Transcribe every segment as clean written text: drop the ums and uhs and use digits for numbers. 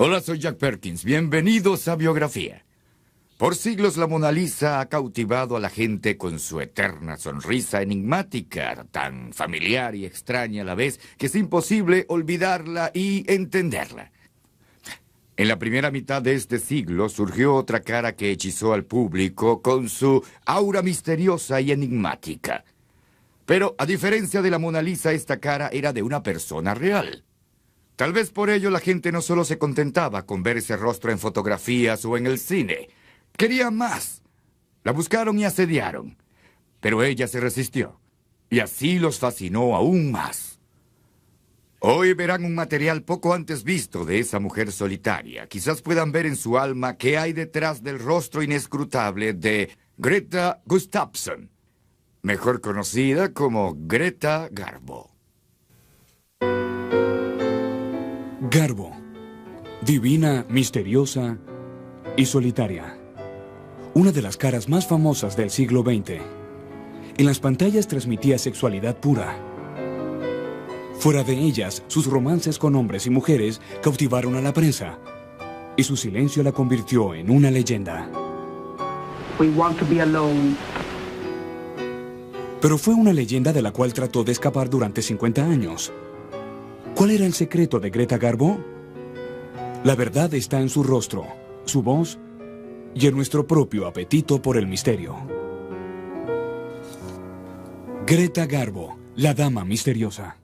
Hola, soy Jack Perkins. Bienvenidos a Biografía. Por siglos la Mona Lisa ha cautivado a la gente con su eterna sonrisa enigmática, tan familiar y extraña a la vez que es imposible olvidarla y entenderla. En la primera mitad de este siglo surgió otra cara que hechizó al público con su aura misteriosa y enigmática. Pero, a diferencia de la Mona Lisa, esta cara era de una persona real. Tal vez por ello la gente no solo se contentaba con ver ese rostro en fotografías o en el cine. Querían más. La buscaron y asediaron. Pero ella se resistió. Y así los fascinó aún más. Hoy verán un material poco antes visto de esa mujer solitaria. Quizás puedan ver en su alma qué hay detrás del rostro inescrutable de Greta Gustafsson, mejor conocida como Greta Garbo. Garbo, divina, misteriosa y solitaria. Una de las caras más famosas del siglo XX. En las pantallas transmitía sexualidad pura. Fuera de ellas, sus romances con hombres y mujeres cautivaron a la prensa, y su silencio la convirtió en una leyenda. We want to be alone. Pero fue una leyenda de la cual trató de escapar durante 50 años. ¿Cuál era el secreto de Greta Garbo? La verdad está en su rostro, su voz y en nuestro propio apetito por el misterio. Greta Garbo, la dama misteriosa.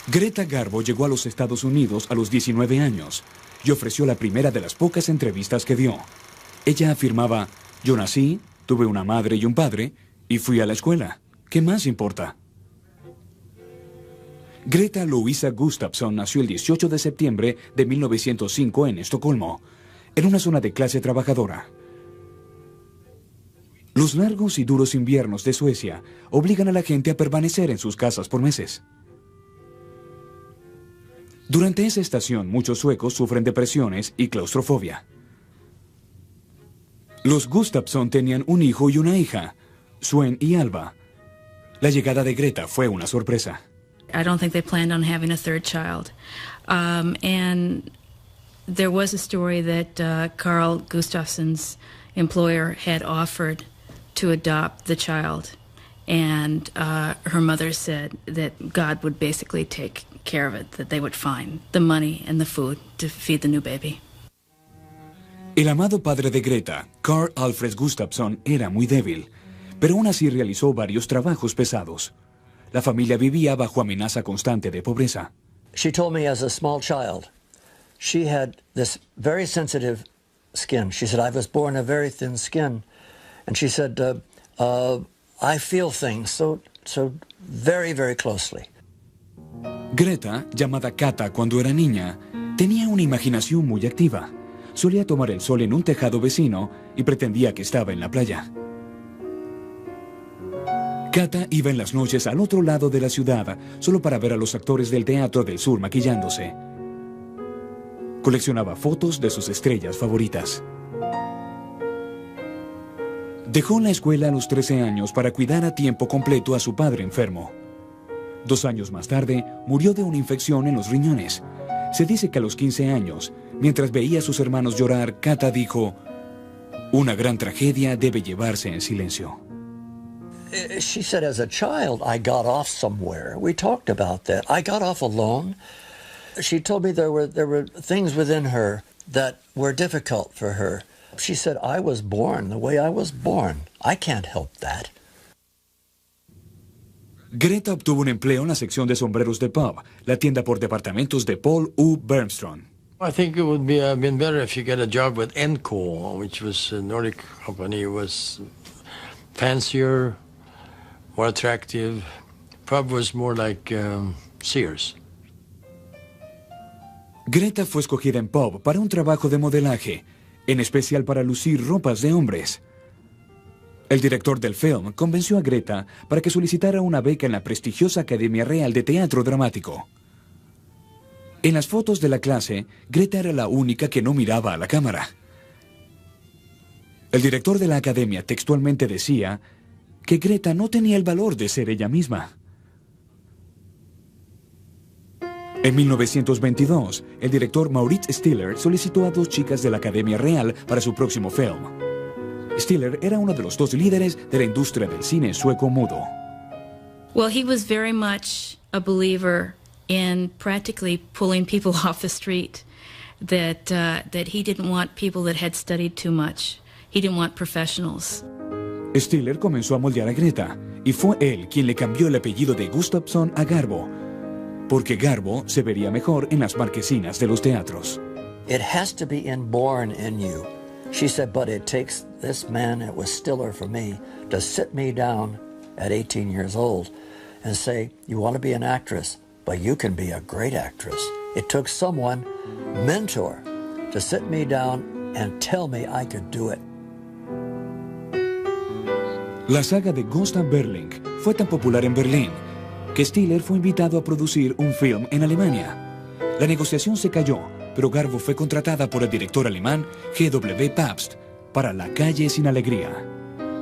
Greta Garbo llegó a los Estados Unidos a los 19 años y ofreció la primera de las pocas entrevistas que dio. Ella afirmaba: yo nací, tuve una madre y un padre y fui a la escuela. ¿Qué más importa? Greta Louisa Gustafsson nació el 18 de septiembre de 1905 en Estocolmo, en una zona de clase trabajadora. Los largos y duros inviernos de Suecia obligan a la gente a permanecer en sus casas por meses. Durante esa estación, muchos suecos sufren depresiones y claustrofobia. Los Gustafsson tenían un hijo y una hija, Sven y Alba. La llegada de Greta fue una sorpresa. I don't think they planned on having a third child. And there was a story that Carl Gustafsson's employer had offered to adopt the child. And her mother said that God would basically take care of it, that they would find the money and the food to feed the new baby. El amado padre de Greta, Carl Alfred Gustafsson, era muy débil, pero aún así realizó varios trabajos pesados. La familia vivía bajo amenaza constante de pobreza. She told me as a small child, she had this very sensitive skin. She said, I was born a very thin skin. And she said, I feel things so very, very closely. Greta, llamada Kata cuando era niña, tenía una imaginación muy activa. Solía tomar el sol en un tejado vecino y pretendía que estaba en la playa. Kata iba en las noches al otro lado de la ciudad solo para ver a los actores del Teatro del Sur maquillándose. Coleccionaba fotos de sus estrellas favoritas. Dejó la escuela a los 13 años para cuidar a tiempo completo a su padre enfermo. 2 años más tarde, murió de una infección en los riñones. Se dice que a los 15 años, mientras veía a sus hermanos llorar, Kata dijo: una gran tragedia debe llevarse en silencio. She said, as a child, I got off somewhere. We talked about that. I got off alone. She told me there were things within her that were difficult for her. She said, I was born the way I was born. I can't help that. Greta obtuvo un empleo en la sección de sombreros de Pub, la tienda por departamentos de Paul U. Bergström. I think it would be been better if you get a job with Enco, which was a Nordic company. It was fancier, more attractive. Pub was more like Sears. Greta fue escogida en Pub para un trabajo de modelaje, en especial para lucir ropas de hombres. El director del film convenció a Greta para que solicitara una beca en la prestigiosa Academia Real de Teatro Dramático. En las fotos de la clase, Greta era la única que no miraba a la cámara. El director de la academia textualmente decía que Greta no tenía el valor de ser ella misma. En 1922, el director Maurits Stiller solicitó a 2 chicas de la Academia Real para su próximo film. Stiller era uno de los 2 líderes de la industria del cine sueco mudo. Well, he was very much a believer in practically pulling people off the street, that he didn't want people that had studied too much. He didn't want professionals. Stiller comenzó a moldear a Greta, y fue él quien le cambió el apellido de Gustafsson a Garbo, porque Garbo se vería mejor en las marquesinas de los teatros. It has to be inborn in you. She said, but it takes this man, it was Stiller for me, to sit me down at 18 years old and say, you want to be an actress, but you can be a great actress. It took someone, mentor, to sit me down and tell me I could do it. La saga de Gustav Berling fue tan popular en Berlín que Stiller fue invitado a producir un film en Alemania. La negociación se cayó, pero Garbo fue contratada por el director alemán G.W. Pabst para La calle sin alegría.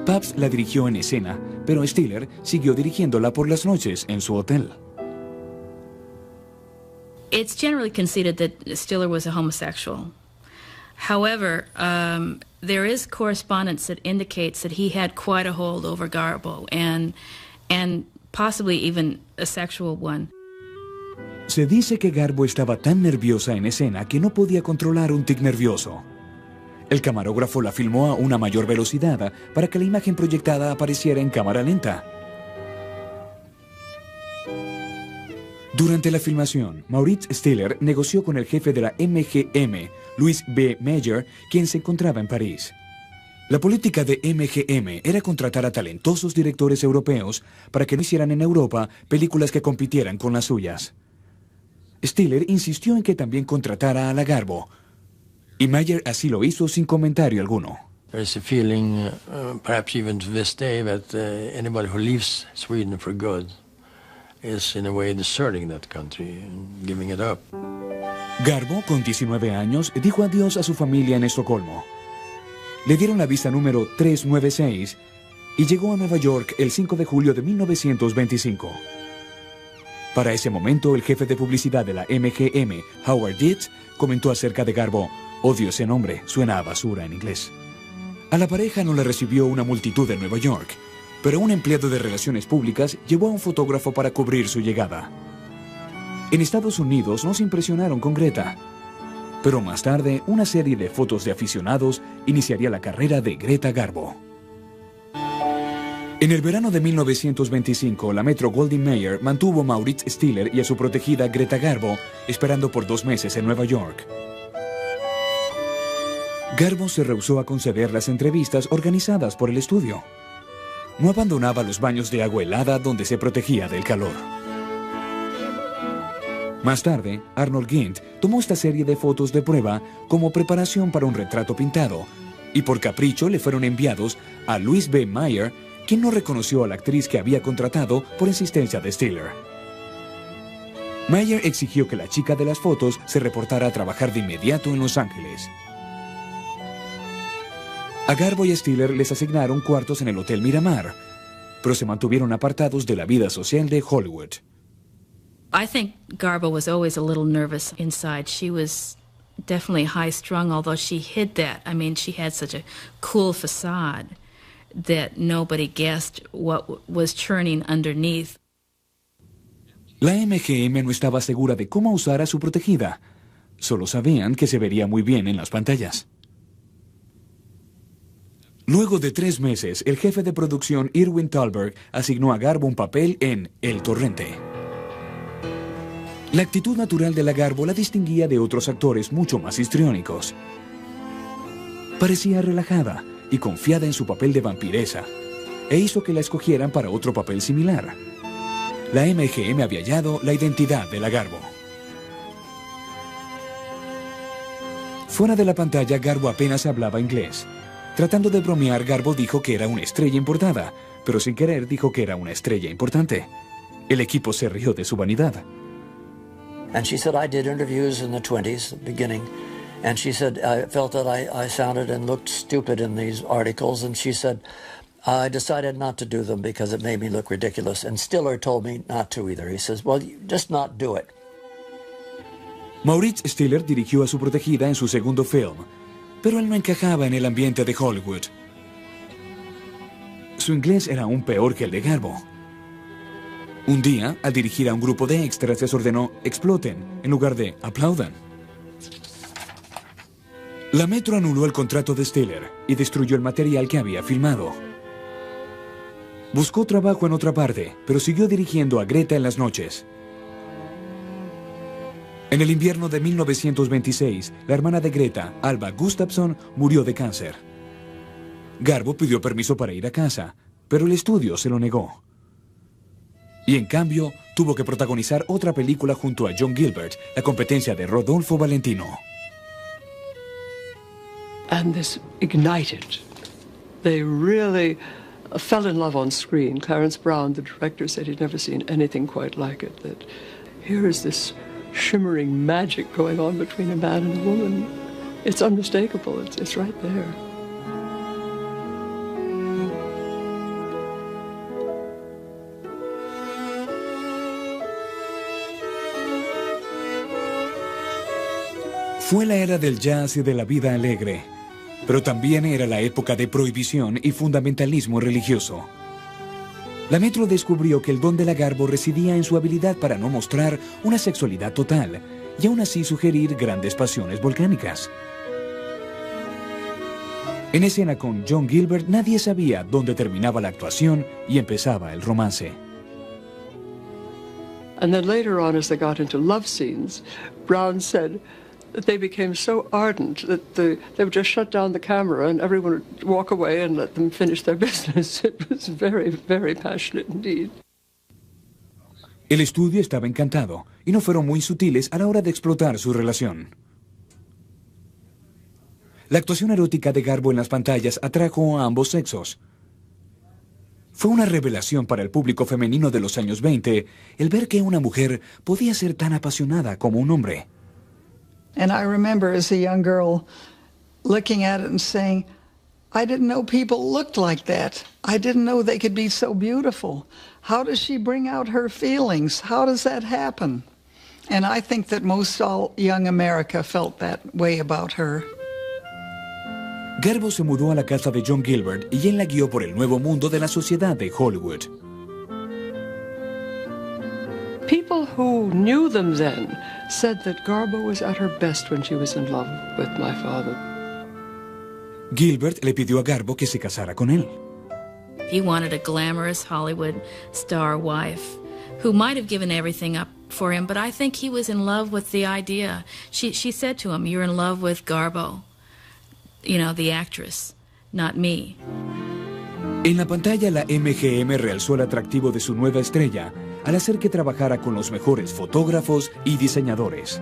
Pabst la dirigió en escena, pero Stiller siguió dirigiéndola por las noches en su hotel. It's generally conceded that Stiller was a homosexual. However, there is correspondence that indicates that he had quite a hold over Garbo, and possibly even a sexual one. Se dice que Garbo estaba tan nerviosa en escena que no podía controlar un tic nervioso. El camarógrafo la filmó a una mayor velocidad para que la imagen proyectada apareciera en cámara lenta. Durante la filmación, Maurits Stiller negoció con el jefe de la MGM, Louis B. Mayer, quien se encontraba en París. La política de MGM era contratar a talentosos directores europeos para que no hicieran en Europa películas que compitieran con las suyas. Stiller insistió en que también contratara a la Garbo, y Mayer así lo hizo sin comentario alguno. There's a feeling, perhaps even to this day, that anybody who leaves Sweden for good is in a way deserting that country and giving it up. Garbo, con 19 años, dijo adiós a su familia en Estocolmo. Le dieron la visa número 396 y llegó a Nueva York el 5 de julio de 1925. Para ese momento, el jefe de publicidad de la MGM, Howard Dietz, comentó acerca de Garbo: odio ese nombre, suena a basura en inglés. A la pareja no le recibió una multitud en Nueva York, pero un empleado de relaciones públicas llevó a un fotógrafo para cubrir su llegada. En Estados Unidos no se impresionaron con Greta, pero más tarde una serie de fotos de aficionados iniciaría la carrera de Greta Garbo. En el verano de 1925, la Metro-Goldwyn-Mayer mantuvo a Maurits Stiller y a su protegida Greta Garbo esperando por 2 meses en Nueva York. Garbo se rehusó a conceder las entrevistas organizadas por el estudio. No abandonaba los baños de agua helada donde se protegía del calor. Más tarde, Arnold Gint tomó esta serie de fotos de prueba como preparación para un retrato pintado, y por capricho le fueron enviados a Louis B. Mayer, quien no reconoció a la actriz que había contratado por insistencia de Stiller. Mayer exigió que la chica de las fotos se reportara a trabajar de inmediato en Los Ángeles. A Garbo y a Stiller les asignaron cuartos en el Hotel Miramar, pero se mantuvieron apartados de la vida social de Hollywood. I think Garbo was always a little nervous inside. She was definitely high-strung, although she hid that. I mean, she had such a cool facade that nobody guessed what was churning underneath. La MGM no estaba segura de cómo usar a su protegida. Solo sabían que se vería muy bien en las pantallas. Luego de 3 meses, el jefe de producción Irwin Thalberg asignó a Garbo un papel en El Torrente. La actitud natural de la Garbo la distinguía de otros actores mucho más histriónicos. Parecía relajada y confiada en su papel de vampiresa, e hizo que la escogieran para otro papel similar. La MGM había hallado la identidad de la Garbo. Fuera de la pantalla, Garbo apenas hablaba inglés. Tratando de bromear, Garbo dijo que era una estrella importada, pero sin querer dijo que era una estrella importante. El equipo se rió de su vanidad. And she said, I did interviews in the 20s, beginning, and she said, I felt that I sounded and looked stupid in these articles, and she said, I decided not to do them because it made me look ridiculous, and Stiller told me not to either. He says, well, you just not do it. Maurice Stiller dirigió a su protegida en su segundo film, pero él no encajaba en el ambiente de Hollywood. Su inglés era aún peor que el de Garbo. Un día, al dirigir a un grupo de extras, les ordenó exploten en lugar de aplaudan. La Metro anuló el contrato de Stiller y destruyó el material que había filmado. Buscó trabajo en otra parte, pero siguió dirigiendo a Greta en las noches. En el invierno de 1926, la hermana de Greta, Alva Gustafsson, murió de cáncer. Garbo pidió permiso para ir a casa, pero el estudio se lo negó. Y en cambio, tuvo que protagonizar otra película junto a John Gilbert, la competencia de Rodolfo Valentino. And this ignited. They really fell in love on screen. Clarence Brown, the director, said he'd never seen anything quite like it. That here is this shimmering magic going on between a man and a woman. It's unmistakable. It's right there. Fue la era del jazz y de la vida alegre, pero también era la época de prohibición y fundamentalismo religioso. La Metro descubrió que el don de la Garbo residía en su habilidad para no mostrar una sexualidad total y aún así sugerir grandes pasiones volcánicas. En escena con John Gilbert nadie sabía dónde terminaba la actuación y empezaba el romance. And then later on, as they got into love scenes, Brown said that they became so ardent that they would just shut down the camera and everyone would walk away and let them finish their business. It was very, very passionate indeed. El estudio estaba encantado y no fueron muy sutiles a la hora de explotar su relación. La actuación erótica de Garbo en las pantallas atrajo a ambos sexos. Fue una revelación para el público femenino de los años 20 el ver que una mujer podía ser tan apasionada como un hombre. And I remember as a young girl looking at it and saying, I didn't know people looked like that. I didn't know they could be so beautiful. How does she bring out her feelings? How does that happen? And I think that most all young America felt that way about her. Garbo se mudó a la casa de John Gilbert y él la guió por el nuevo mundo de la sociedad de Hollywood. People who knew them then said that Garbo was at her best when she was in love with my father. Gilbert le pidió a Garbo que se casara con él. He wanted a glamorous Hollywood star wife who might have given everything up for him, but I think he was in love with the idea. She said to him, "You're in love with Garbo, you know, the actress, not me." En la pantalla, la MGM realzó el atractivo de su nueva estrella al hacer que trabajara con los mejores fotógrafos y diseñadores.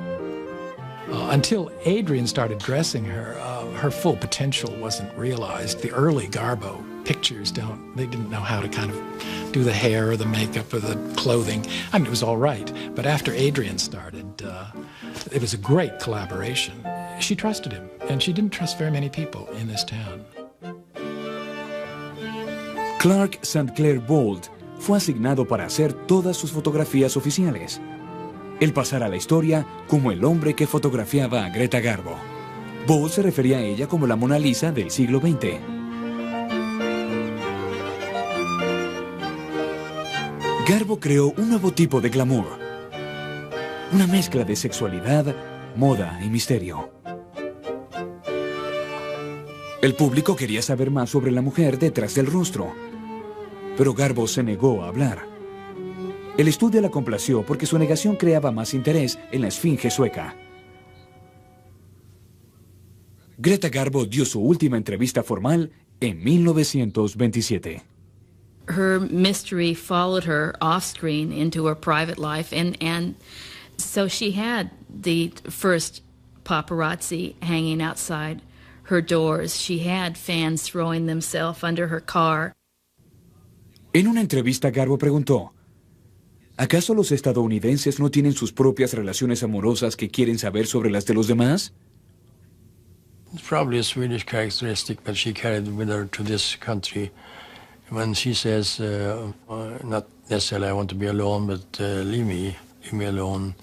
Until Adrian started dressing her, her full potential wasn't realized. The early Garbo pictures they didn't know how to kind of do the hair or the makeup or the clothing. I mean, it was all right. But after Adrian started, it was a great collaboration. She trusted him, and she didn't trust very many people in this town. Clark St. Clair Bold fue asignado para hacer todas sus fotografías oficiales. Él pasará a la historia como el hombre que fotografiaba a Greta Garbo. Bold se refería a ella como la Mona Lisa del siglo XX. Garbo creó un nuevo tipo de glamour. Una mezcla de sexualidad, moda y misterio. El público quería saber más sobre la mujer detrás del rostro, pero Garbo se negó a hablar. El estudio la complació porque su negación creaba más interés en la esfinge sueca. Greta Garbo dio su última entrevista formal en 1927. Her mystery followed her off-screen into her private life, and so she had the first paparazzi hanging outside her doors. She had fans throwing themselves under her car. En una entrevista, Garbo preguntó, ¿acaso los estadounidenses no tienen sus propias relaciones amorosas que quieren saber sobre las de los demás? It's probably a Swedish characteristic that she carried with her to this country. When she says, not necessarily I want to be alone, but leave me alone.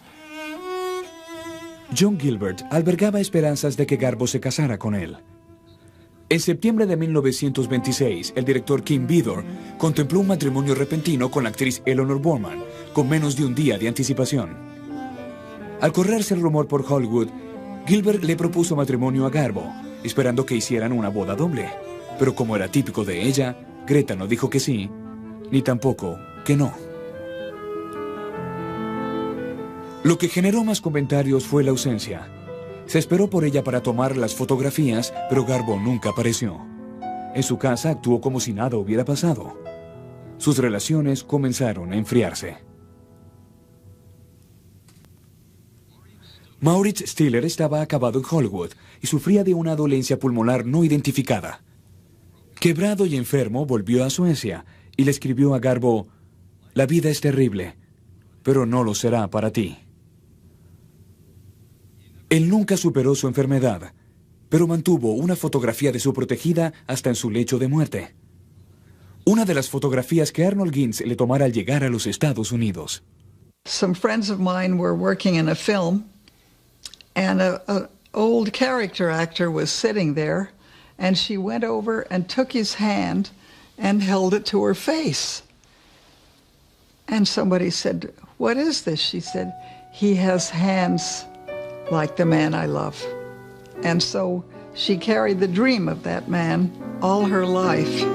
John Gilbert albergaba esperanzas de que Garbo se casara con él. En septiembre de 1926, el director Kim Vidor contempló un matrimonio repentino con la actriz Eleanor Boorman, con menos de un día de anticipación. Al correrse el rumor por Hollywood, Gilbert le propuso matrimonio a Garbo, esperando que hicieran una boda doble. Pero como era típico de ella, Greta no dijo que sí, ni tampoco que no. Lo que generó más comentarios fue la ausencia. Se esperó por ella para tomar las fotografías, pero Garbo nunca apareció. En su casa actuó como si nada hubiera pasado. Sus relaciones comenzaron a enfriarse. Maurits Stiller estaba acabado en Hollywood y sufría de una dolencia pulmonar no identificada. Quebrado y enfermo, volvió a Suecia y le escribió a Garbo: «La vida es terrible, pero no lo será para ti». Él nunca superó su enfermedad, pero mantuvo una fotografía de su protegida hasta en su lecho de muerte. Una de las fotografías que Arnold Gintz le tomara al llegar a los Estados Unidos. Some friends of mine were working in a film, and an old character actor was sitting there, and she went over and took his hand and held it to her face. And somebody said, "What is this?" She said, "He has hands like the man I love." And so she carried the dream of that man all her life.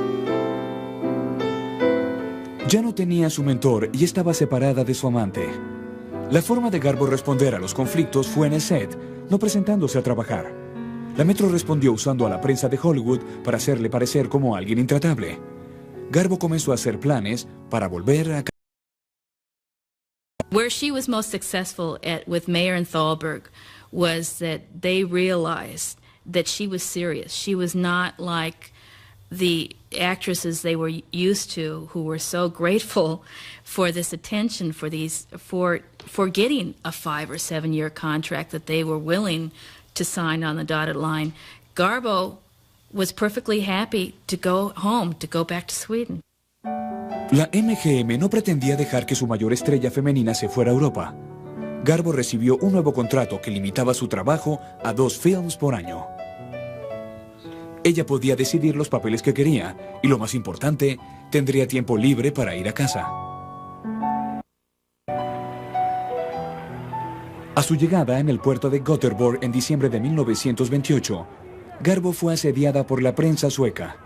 Ya no tenía su mentor y estaba separada de su amante. La forma de Garbo responder a los conflictos fue en el set, no presentándose a trabajar. La Metro respondió usando a la prensa de Hollywood para hacerle parecer como alguien intratable. Garbo comenzó a hacer planes para volver a... Where she was most successful with Mayer and Thalberg was that they realized that she was serious. She was not like the actresses they were used to, who were so grateful for this attention, for getting a 5 or 7 year contract that they were willing to sign on the dotted line. Garbo was perfectly happy to go home, to go back to Sweden. La MGM no pretendía dejar que su mayor estrella femenina se fuera a Europa. Garbo recibió un nuevo contrato que limitaba su trabajo a 2 films por año. Ella podía decidir los papeles que quería y, lo más importante, tendría tiempo libre para ir a casa. A su llegada en el puerto de Göteborg en diciembre de 1928, Garbo fue asediada por la prensa sueca.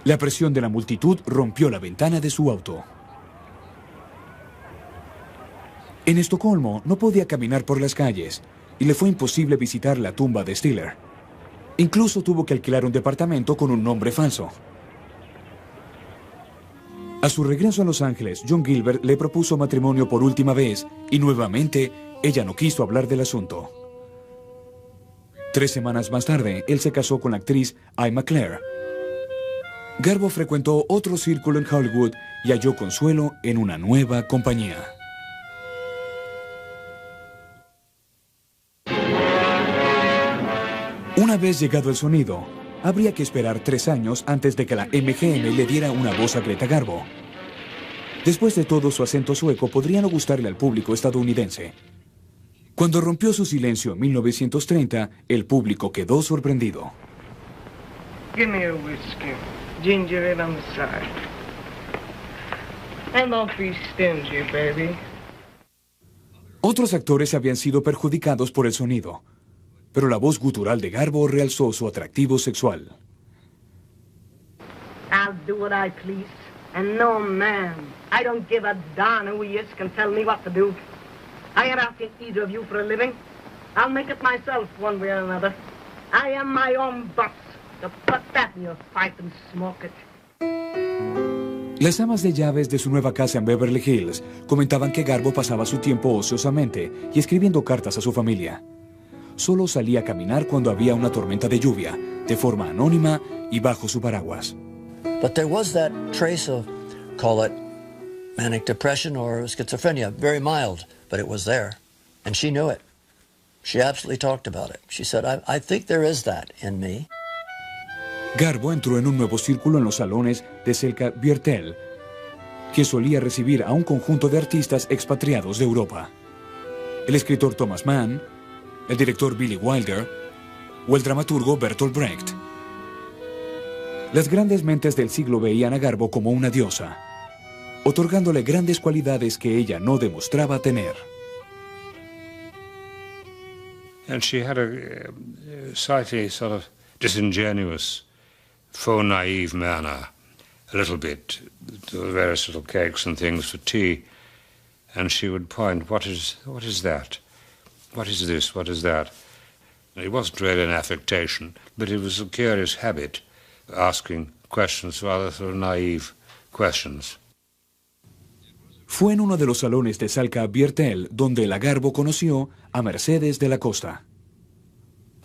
La presión de la multitud rompió la ventana de su auto. En Estocolmo no podía caminar por las calles y le fue imposible visitar la tumba de Stiller. Incluso tuvo que alquilar un departamento con un nombre falso. A su regreso a Los Ángeles, John Gilbert le propuso matrimonio por última vez y nuevamente ella no quiso hablar del asunto. 3 semanas más tarde, él se casó con la actriz Emma Clare. Garbo frecuentó otro círculo en Hollywood y halló consuelo en una nueva compañía. Una vez llegado el sonido, habría que esperar 3 años antes de que la MGM le diera una voz a Greta Garbo. Después de todo, su acento sueco podría no gustarle al público estadounidense. Cuando rompió su silencio en 1930, el público quedó sorprendido. Give me a whiskey. Ginger ale on the side. And don't be stingy, baby. Otros actores habían sido perjudicados por el sonido, pero la voz gutural de Garbo realzó su atractivo sexual. I'll do what I please, and no man. I don't give a darn who he is can tell me what to do. I ain't asking either of you for a living. I'll make it myself one way or another. I am my own boss. So put that in your pipe and smoke it. Las amas de llaves de su nueva casa en Beverly Hills comentaban que Garbo pasaba su tiempo ociosamente y escribiendo cartas a su familia. Solo salía a caminar cuando había una tormenta de lluvia, de forma anónima y bajo su paraguas. But there was that trace of, call it manic depression or schizophrenia, very mild, but it was there. And she knew it. She absolutely talked about it. She said, I think there is that in me. Garbo entró en un nuevo círculo en los salones de Selka Biertel, que solía recibir a un conjunto de artistas expatriados de Europa. El escritor Thomas Mann, el director Billy Wilder o el dramaturgo Bertolt Brecht. Las grandes mentes del siglo veían a Garbo como una diosa, otorgándole grandes cualidades que ella no demostraba tener. And she had a slightly sort of disingenuous, faux naive manner, a little bit, to various little cakes and things for tea, and she would point, what is that? What is this? What is that? It wasn't really an affectation, but it was a curious habit, asking questions, rather sort of naive questions. Fue en uno de los salones de Salka Biertel donde la Garbo conoció a Mercedes de la Costa.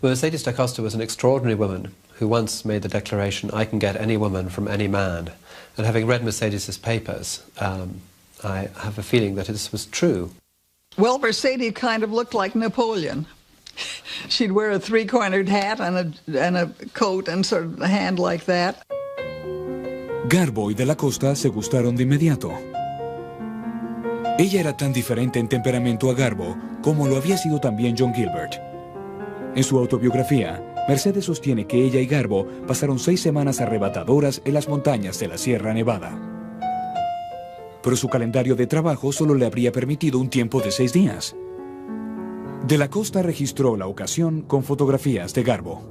Mercedes da Costa was an extraordinary woman who once made the declaration, I can get any woman from any man. And having read Mercedes's papers, I have a feeling that this was true. Well, Mercedes kind of looked like Napoleon. She'd wear a three-cornered hat and a coat and sort of a hand like that. Garbo y de la Costa se gustaron de inmediato. Ella era tan diferente en temperamento a Garbo como lo había sido también John Gilbert. En su autobiografía, Mercedes sostiene que ella y Garbo pasaron 6 semanas arrebatadoras en las montañas de la Sierra Nevada. Pero su calendario de trabajo solo le habría permitido un tiempo de 6 días. De la Costa registró la ocasión con fotografías de Garbo.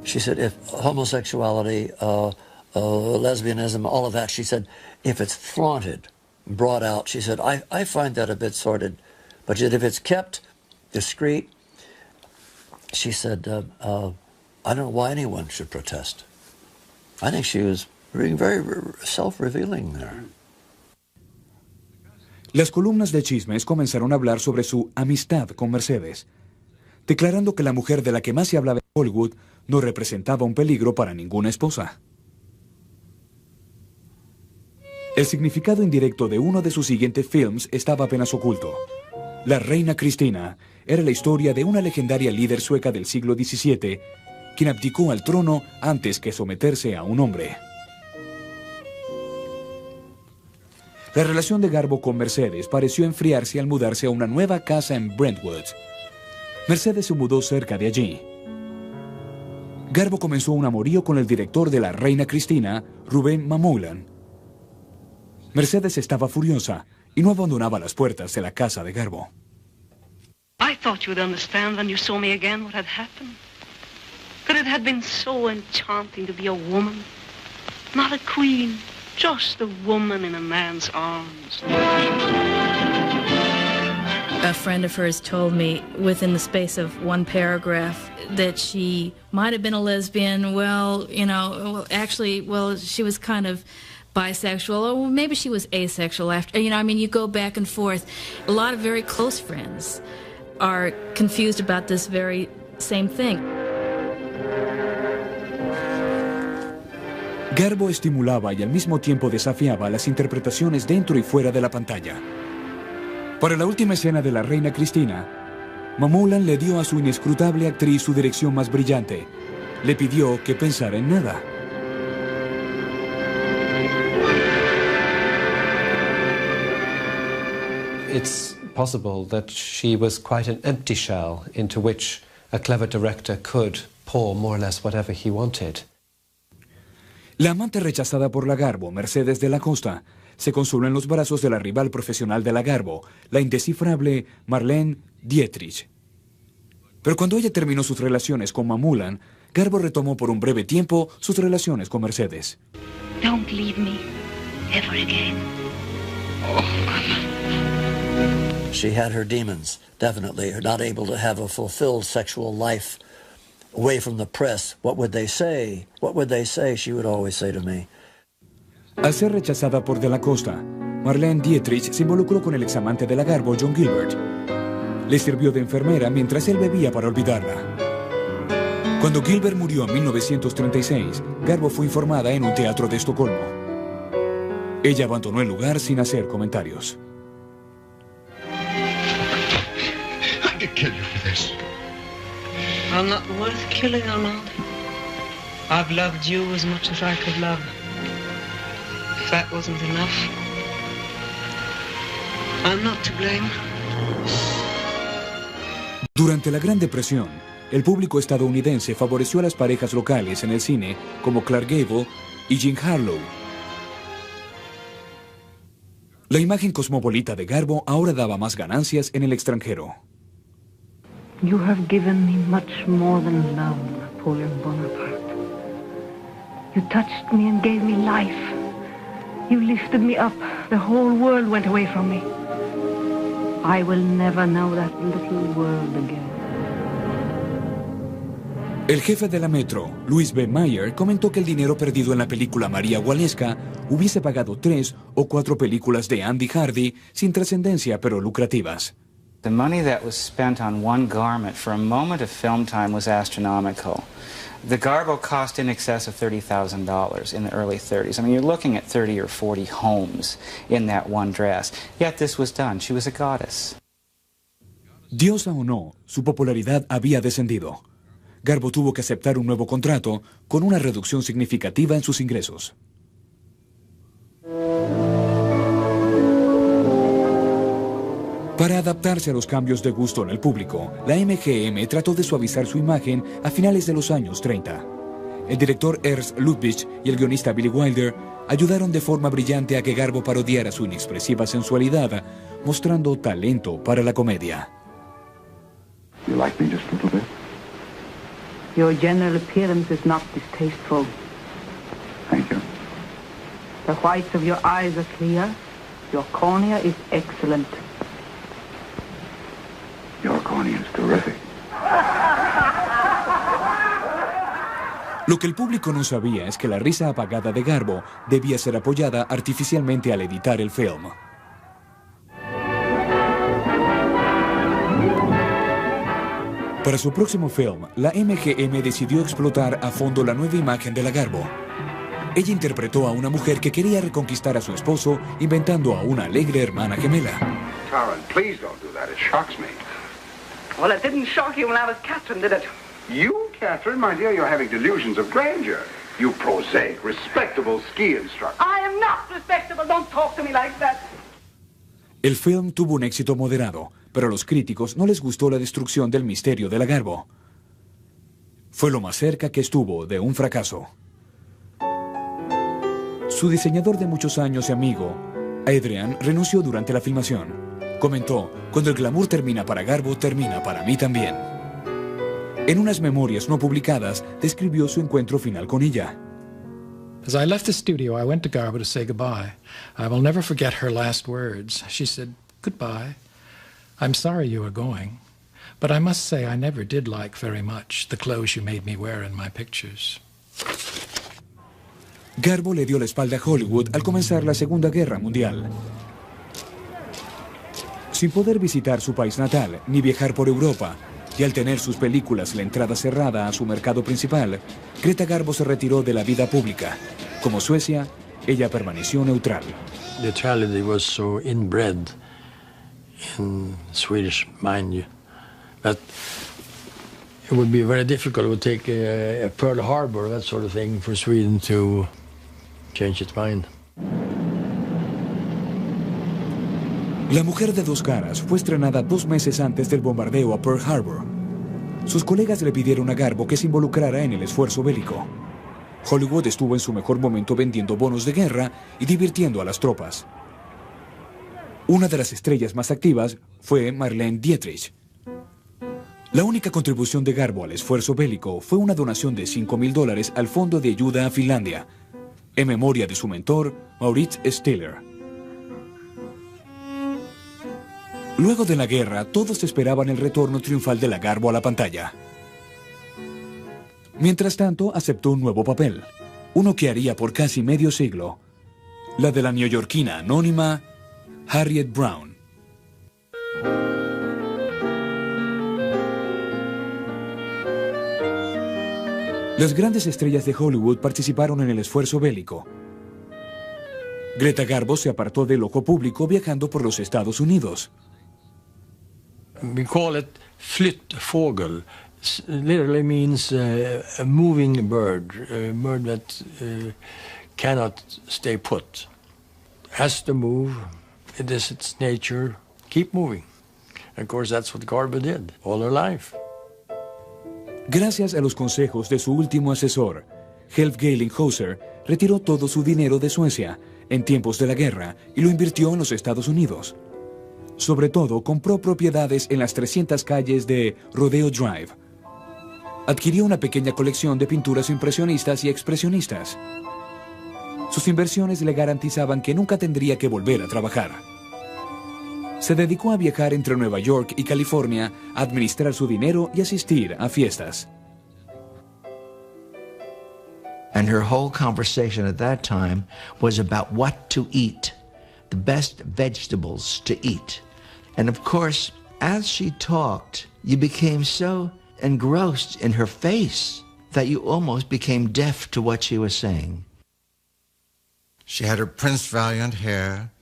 She said, if homosexuality, lesbianism, all of that, she said, if it's flaunted, brought out, she said, I find that a bit sordid. But she said, if it's kept discreet, she said, I don't know why anyone should protest. I think she was being very self-revealing there. Las columnas de chismes comenzaron a hablar sobre su amistad con Mercedes, declarando que la mujer de la que más se hablaba en Hollywood no representaba un peligro para ninguna esposa. El significado indirecto de uno de sus siguientes films estaba apenas oculto. La Reina Cristina era la historia de una legendaria líder sueca del siglo XVII, quien abdicó al trono antes que someterse a un hombre. La relación de Garbo con Mercedes pareció enfriarse al mudarse a una nueva casa en Brentwood. Mercedes se mudó cerca de allí. Garbo comenzó un amorío con el director de La Reina Cristina, Ruben Mamoulan. Mercedes estaba furiosa y no abandonaba las puertas de la casa de Garbo. I thought you would understand when you saw me again what had happened. That it had been so enchanting to be a woman, not a queen, just a woman in a man's arms. A friend of hers told me within the space of one paragraph that she might have been a lesbian. Well, you know, actually, she was kind of bisexual, or maybe she was asexual after, you know, I mean, you go back and forth. A lot of very close friends are confused about this very same thing. Garbo estimulaba y al mismo tiempo desafiaba las interpretaciones dentro y fuera de la pantalla. Para la última escena de La Reina Cristina, Mamoulan le dio a su inescrutable actriz su dirección más brillante. Le pidió que pensara en nada. It's possible that she was quite an empty shell into which a clever director could pour more or less whatever he wanted. La amante rechazada por la Garbo, Mercedes de la Costa, se consoló en los brazos de la rival profesional de la Garbo, la indescifrable Marlene Dietrich. Pero cuando ella terminó sus relaciones con Mamoulan, Garbo retomó por un breve tiempo sus relaciones con Mercedes. Don't leave me ever again. She had her demons, definitely, not able to have a fulfilled sexual life away from the press. What would they say? What would they say? She would always say to me. Al ser rechazada por de la Costa, Marlene Dietrich se involucró con el examante de la Garbo, John Gilbert. Le sirvió de enfermera mientras él bebía para olvidarla. Cuando Gilbert murió en 1936, Garbo fue informada en un teatro de Estocolmo. Ella abandonó el lugar sin hacer comentarios. I could kill you for this. I'm not worth killing, Armand. I've loved you as much as I could love. If that wasn't enough, I'm not to blame. Durante la Gran Depresión, el público estadounidense favoreció a las parejas locales en el cine como Clark Gable y Jean Harlow. La imagen cosmopolita de Garbo ahora daba más ganancias en el extranjero. You have given me much more than love, Napoleon Bonaparte. You touched me and gave me life. You lifted me up. The whole world went away from me. I will never know that little world again. El jefe de la Metro, Louis B. Mayer, comentó que el dinero perdido en la película María Waleska hubiese pagado 3 o 4 películas de Andy Hardy sin trascendencia pero lucrativas. The money that was spent on one garment for a moment of film time was astronomical. The Garbo cost in excess of $30,000 in the early 30s. I mean, you're looking at 30 or 40 homes in that one dress. Yet this was done. She was a goddess. Diosa o no, su popularidad había descendido. Garbo tuvo que aceptar un nuevo contrato con una reducción significativa en sus ingresos. Para adaptarse a los cambios de gusto en el público, la MGM trató de suavizar su imagen a finales de los años 30. El director Ernst Lubitsch y el guionista Billy Wilder ayudaron de forma brillante a que Garbo parodiara su inexpresiva sensualidad, mostrando talento para la comedia. You like me just a little bit? Your general appearance is not distasteful. Thank you. The whites of your eyes are clear. Your cornea is excellent. Your cornea is terrific. Lo que el público no sabía es que la risa apagada de Garbo debía ser apoyada artificialmente al editar el film. Para su próximo film, la MGM decidió explotar a fondo la nueva imagen de la Garbo. Ella interpretó a una mujer que quería reconquistar a su esposo, inventando a una alegre hermana gemela. Karen, please don't do that. It shocks me. Well, it didn't shock you when I was Catherine, did it? You, Catherine, my dear, you're having delusions of grandeur. You prosaic, respectable ski instructor. I am not respectable. Don't talk to me like that. El film tuvo un éxito moderado, pero a los críticos no les gustó la destrucción del misterio de la Garbo. Fue lo más cerca que estuvo de un fracaso. Su diseñador de muchos años y amigo, Adrian, renunció durante la filmación. Comentó, cuando el glamour termina para Garbo, termina para mí también. En unas memorias no publicadas, describió su encuentro final con ella. As I left the studio, I went to Garbo to say goodbye. I will never forget her last words. She said, "Goodbye. I'm sorry you are going, but I must say I never did like very much the clothes you made me wear in my pictures." Garbo le dio la espalda a Hollywood al comenzar la Segunda Guerra Mundial. Sin poder visitar su país natal ni viajar por Europa, y al tener sus películas la entrada cerrada a su mercado principal, Greta Garbo se retiró de la vida pública. Como Suecia, ella permaneció neutral. Neutrality was so inbred in Swedish mind that it would be very difficult. It would take a Pearl Harbor, that sort of thing, for Sweden to change its mind. La mujer de dos caras fue estrenada 2 meses antes del bombardeo a Pearl Harbor. Sus colegas le pidieron a Garbo que se involucrara en el esfuerzo bélico. Hollywood estuvo en su mejor momento vendiendo bonos de guerra y divirtiendo a las tropas. Una de las estrellas más activas fue Marlene Dietrich. La única contribución de Garbo al esfuerzo bélico fue una donación de $5,000 al Fondo de Ayuda a Finlandia, en memoria de su mentor, Maurits Stiller. Luego de la guerra, todos esperaban el retorno triunfal de la Garbo a la pantalla. Mientras tanto, aceptó un nuevo papel, uno que haría por casi medio siglo, la de la neoyorquina anónima Harriet Brown. Las grandes estrellas de Hollywood participaron en el esfuerzo bélico. Greta Garbo se apartó del ojo público viajando por los Estados Unidos. We call it flyttfågel. Literally means a moving bird, a bird that cannot stay put. Has to move. It is its nature. Keep moving. Of course, that's what Garbo did all her life. Gracias a los consejos de su último asesor, Helf Geilinghauser, retiró todo su dinero de Suecia en tiempos de la guerra y lo invirtió en los Estados Unidos. Sobre todo, compró propiedades en las 300 calles de Rodeo Drive. Adquirió una pequeña colección de pinturas impresionistas y expresionistas. Sus inversiones le garantizaban que nunca tendría que volver a trabajar. Se dedicó a viajar entre Nueva York y California, a administrar su dinero y asistir a fiestas. And her whole conversation at that time was about what to eat, the best vegetables to eat. And of course, as she talked, you became so engrossed in her face that you almost became deaf to what she was saying. She had her Prince Valiant hair,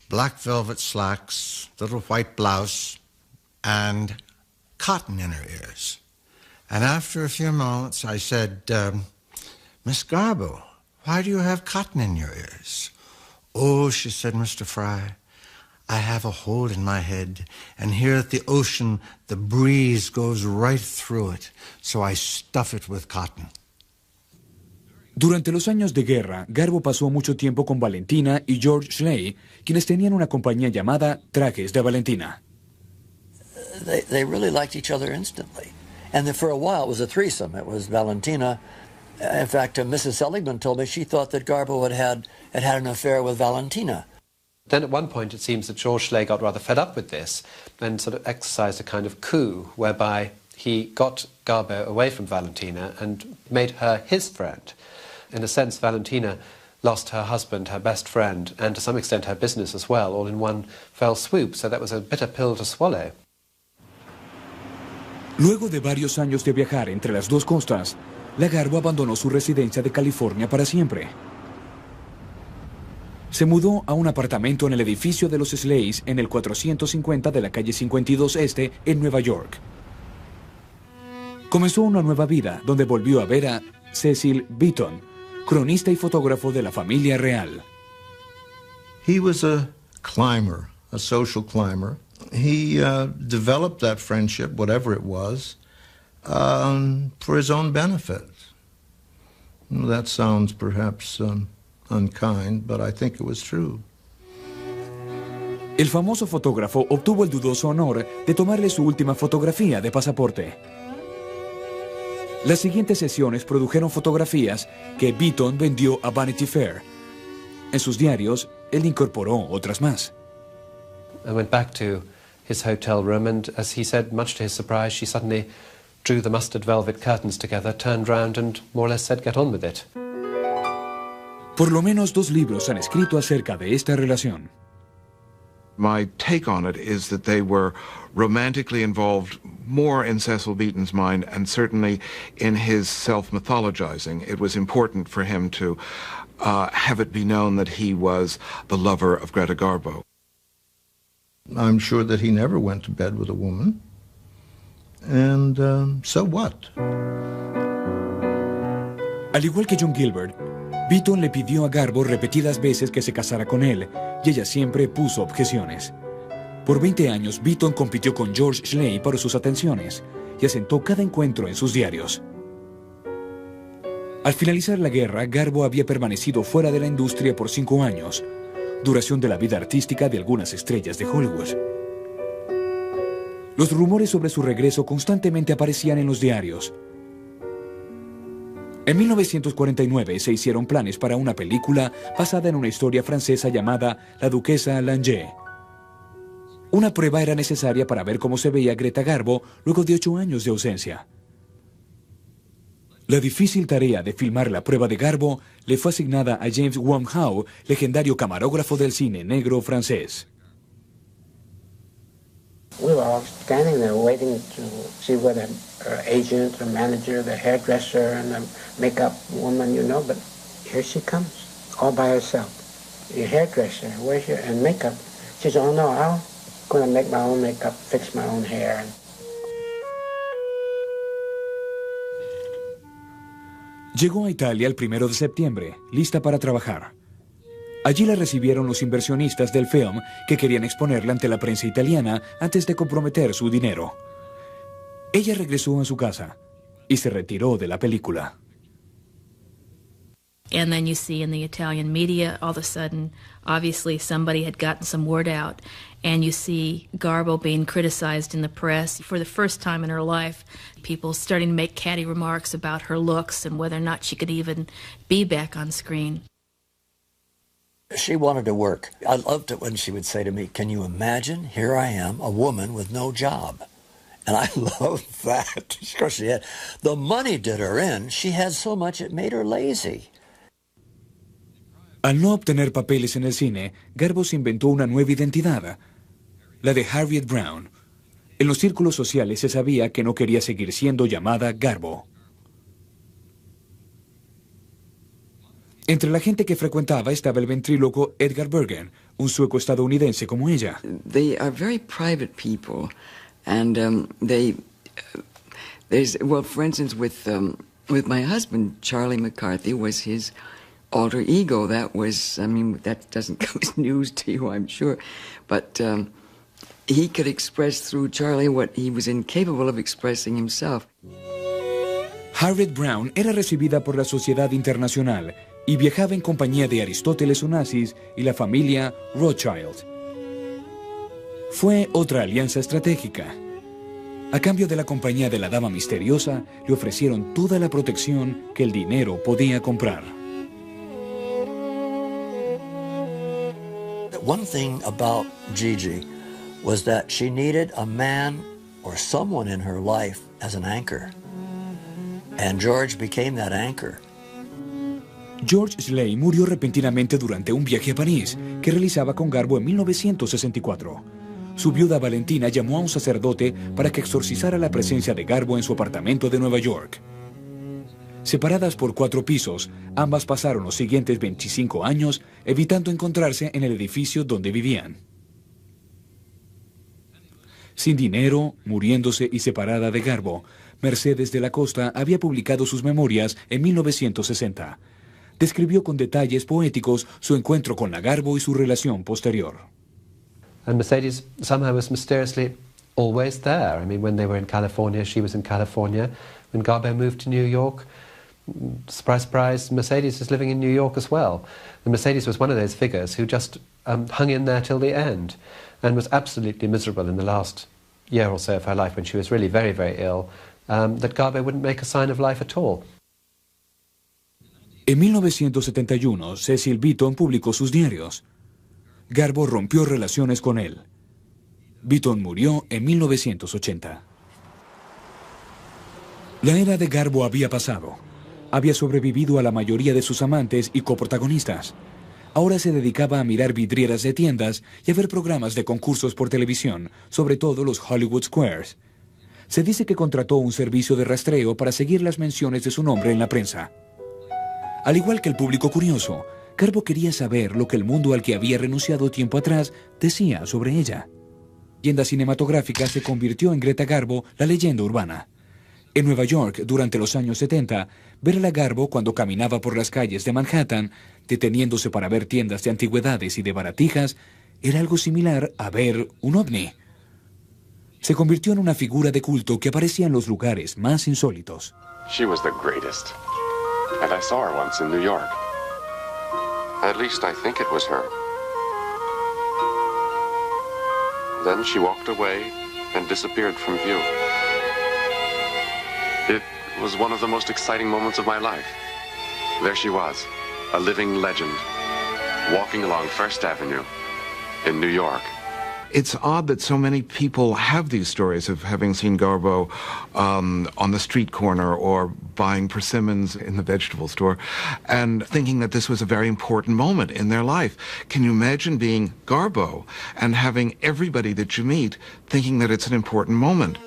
black velvet slacks, little white blouse, and cotton in her ears. And after a few moments, I said, Miss Garbo, why do you have cotton in your ears? Oh, she said, Mr. Fry, I have a hole in my head, and here at the ocean, the breeze goes right through it, so I stuff it with cotton. Durante los años de guerra, Garbo pasó mucho tiempo con Valentina y George Schley, quienes tenían una compañía llamada Trajes de Valentina. They really liked each other instantly. And for a while, it was a threesome. It was Valentina. In fact, Mrs. Seligman told me she thought that Garbo had an affair with Valentina. Then at one point it seems that George Schley got rather fed up with this and sort of exercised a kind of coup whereby he got Garbo away from Valentina and made her his friend. In a sense, Valentina lost her husband, her best friend, and to some extent her business as well, all in one fell swoop, so that was a bitter pill to swallow. Luego de varios años de viajar entre las dos costas, la Garbo abandonó su residencia de California para siempre. Se mudó a un apartamento en el edificio de los Sleys en el 450 de la calle 52 Este en Nueva York. Comenzó una nueva vida donde volvió a ver a Cecil Beaton, cronista y fotógrafo de la familia real. He was a climber, a social climber. He developed that friendship, whatever it was, for his own benefit. That sounds perhaps unkind, but I think it was true. El famoso fotógrafo obtuvo el dudoso honor de tomarle su última fotografía de pasaporte. Las siguientes sesiones produjeron fotografías que Beaton vendió a Vanity Fair. En sus diarios, él incorporó otras más. I went back to his hotel room and, as he said, much to his surprise, she suddenly drew the mustard velvet curtains together, turned round and more or less said, "Get on with it." Por lo menos 2 libros han escrito acerca de esta relación. My take on it is that they were romantically involved more in Cecil Beaton's mind and certainly in his self-mythologizing. It was important for him to have it be known that he was the lover of Greta Garbo. I'm sure that he never went to bed with a woman. And so what? Al igual que John Gilbert, Beaton le pidió a Garbo repetidas veces que se casara con él, y ella siempre puso objeciones. Por 20 años, Beaton compitió con George Schley por sus atenciones, y asentó cada encuentro en sus diarios. Al finalizar la guerra, Garbo había permanecido fuera de la industria por 5 años, duración de la vida artística de algunas estrellas de Hollywood. Los rumores sobre su regreso constantemente aparecían en los diarios. En 1949 se hicieron planes para una película basada en una historia francesa llamada La Duquesa Langeais. Una prueba era necesaria para ver cómo se veía Greta Garbo luego de 8 años de ausencia. La difícil tarea de filmar la prueba de Garbo le fue asignada a James Womhow, legendario camarógrafo del cine negro francés. We were all standing there waiting to see whether her agent, her manager, the hairdresser, and the makeup woman, you know, but here she comes, all by herself. Your hairdresser, where's your, and makeup? She said, oh no, I'm going to make my own makeup, fix my own hair. Llegó a Italia el 1 de septiembre, lista para trabajar. Allí la recibieron los inversionistas del film que querían exponerla ante la prensa italiana antes de comprometer su dinero. Ella regresó a su casa y se retiró de la película. And then you see in the Italian media, all of a sudden, obviously somebody had gotten some word out, and you see Garbo being criticized in the press for the first time in her life. People starting to make catty remarks about her looks and whether or not she could even be back on screen. She wanted to work. I loved it when she would say to me, "Can you imagine? Here I am, a woman with no job." And I loved that. Of course, she had the money did her in. She had so much it made her lazy. Al no obtener papeles en el cine, Garbo se inventó una nueva identidad, la de Harriet Brown. En los círculos sociales se sabía que no quería seguir siendo llamada Garbo. Entre la gente que frecuentaba estaba el ventríloco Edgar Bergen, un sueco estadounidense como ella. They are very private people, and well, for instance, with my husband, Charlie McCarthy was his alter ego. That was, I mean, that doesn't come as news to you, I'm sure, but he could express through Charlie what he was incapable of expressing himself. Harriet Brown era recibida por la sociedad internacional y viajaba en compañía de Aristóteles Onassis y la familia Rothschild. Fue otra alianza estratégica. A cambio de la compañía de la dama misteriosa, le ofrecieron toda la protección que el dinero podía comprar. One thing about Gigi was that she needed a man or someone in her life as an anchor. And George became that anchor. George Slay murió repentinamente durante un viaje a París que realizaba con Garbo en 1964. Su viuda Valentina llamó a un sacerdote para que exorcizara la presencia de Garbo en su apartamento de Nueva York. Separadas por 4 pisos, ambas pasaron los siguientes 25 años evitando encontrarse en el edificio donde vivían. Sin dinero, muriéndose y separada de Garbo, Mercedes de la Costa había publicado sus memorias en 1960. Describió con detalles poéticos su encuentro con la Garbo y su relación posterior. And Mercedes somehow was mysteriously always there. I mean, when they were in California, she was in California. When Garbo moved to New York, surprise, surprise, Mercedes is living in New York as well. And Mercedes was one of those figures who just hung in there till the end and was absolutely miserable in the last year or so of her life when she was really very, very ill, that Garbo wouldn't make a sign of life at all. En 1971, Cecil Beaton publicó sus diarios. Garbo rompió relaciones con él. Beaton murió en 1980. La era de Garbo había pasado. Había sobrevivido a la mayoría de sus amantes y coprotagonistas. Ahora se dedicaba a mirar vidrieras de tiendas y a ver programas de concursos por televisión, sobre todo los Hollywood Squares. Se dice que contrató un servicio de rastreo para seguir las menciones de su nombre en la prensa. Al igual que el público curioso, Garbo quería saber lo que el mundo al que había renunciado tiempo atrás decía sobre ella. La leyenda cinematográfica se convirtió en Greta Garbo, la leyenda urbana. En Nueva York, durante los años 70, ver a la Garbo cuando caminaba por las calles de Manhattan, deteniéndose para ver tiendas de antigüedades y de baratijas, era algo similar a ver un ovni. Se convirtió en una figura de culto que aparecía en los lugares más insólitos. She was the greatest. And I saw her once in New York. At least I think it was her. Then she walked away and disappeared from view. It was one of the most exciting moments of my life. There she was, a living legend, walking along First Avenue in New York. It's odd that so many people have these stories of having seen Garbo on the street corner or buying persimmons in the vegetable store and thinking that this was a very important moment in their life. Can you imagine being Garbo and having everybody that you meet thinking that it's an important moment?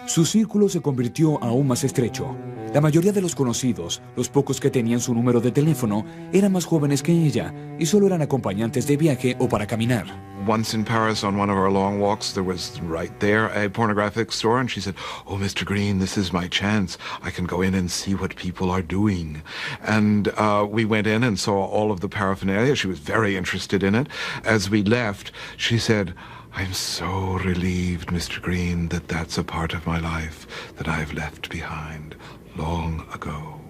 Su círculo se convirtió aún más estrecho. La mayoría de los conocidos, los pocos que tenían su número de teléfono, eran más jóvenes que ella y solo eran acompañantes de viaje o para caminar. Once in Paris on one of our long walks, there was right there a pornographic store, and she said, "Oh, Mr. Green, this is my chance. I can go in and see what people are doing." And we went in and saw all of the paraphernalia. She was very interested in it. As we left, she said, "I'm so relieved, Mr. Green, that that's a part of my life that I've left behind long ago."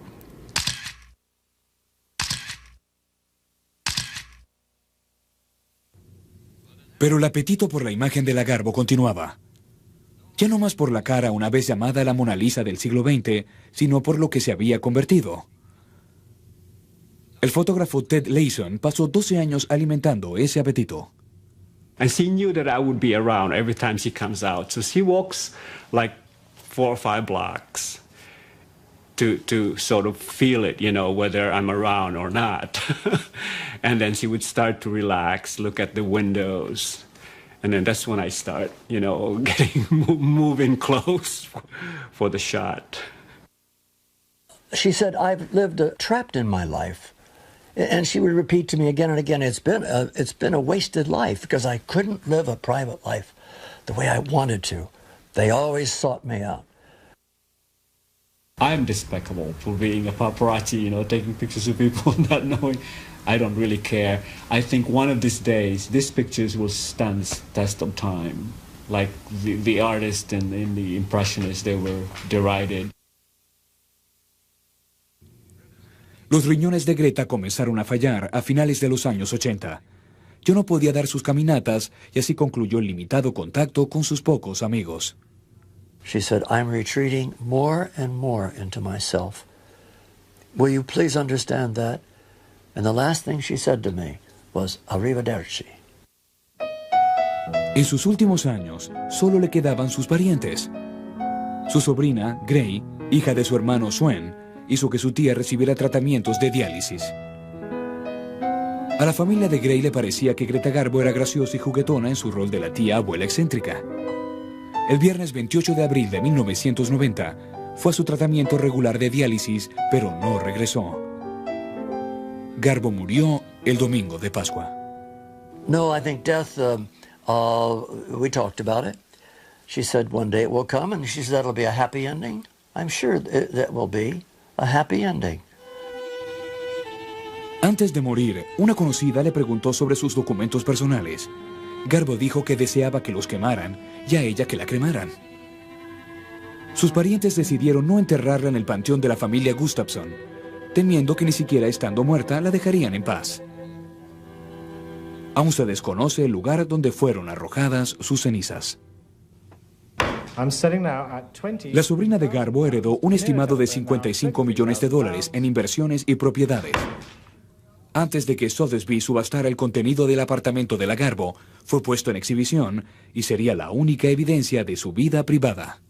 Pero el apetito por la imagen de la Garbo continuaba. Ya no más por la cara una vez llamada la Mona Lisa del siglo XX, sino por lo que se había convertido. El fotógrafo Ted Layson pasó 12 años alimentando ese apetito. And she knew that I would be around every time she comes out. So she walks like 4 or 5 blocks to sort of feel it, you know, whether I'm around or not. And then she would start to relax, look at the windows. And then that's when I start, you know, moving close for the shot. She said, "I've lived trapped in my life." And she would repeat to me again and again, it's been a wasted life because I couldn't live a private life the way I wanted to. They always sought me out. I'm despicable for being a paparazzi, you know, taking pictures of people not knowing. I don't really care. I think one of these days, these pictures will stand the test of time. Like the artists and the impressionists, they were derided. Los riñones de Greta comenzaron a fallar a finales de los años 80. Yo no podía dar sus caminatas y así concluyó el limitado contacto con sus pocos amigos. She said, "I'm retreating more and more into myself. Will you please understand that?" And the last thing she said to me was, "Arrivederci." En sus últimos años, solo le quedaban sus parientes. Su sobrina, Gray, hija de su hermano Swen, hizo que su tía recibiera tratamientos de diálisis. A la familia de Gray le parecía que Greta Garbo era graciosa y juguetona en su rol de la tía abuela excéntrica. El viernes 28 de abril de 1990 fue a su tratamiento regular de diálisis, pero no regresó. Garbo murió el domingo de Pascua. No, I think death, we talked about it. She said one day it will come, and she said that'll be a happy ending. I'm sure that will be a happy ending. Antes de morir, una conocida le preguntó sobre sus documentos personales. Garbo dijo que deseaba que los quemaran y a ella que la cremaran. Sus parientes decidieron no enterrarla en el panteón de la familia Gustafson, temiendo que ni siquiera estando muerta la dejarían en paz. Aún se desconoce el lugar donde fueron arrojadas sus cenizas. La sobrina de Garbo heredó un estimado de $55 millones en inversiones y propiedades. Antes de que Sotheby's subastara el contenido del apartamento de la Garbo, fue puesto en exhibición y sería la única evidencia de su vida privada.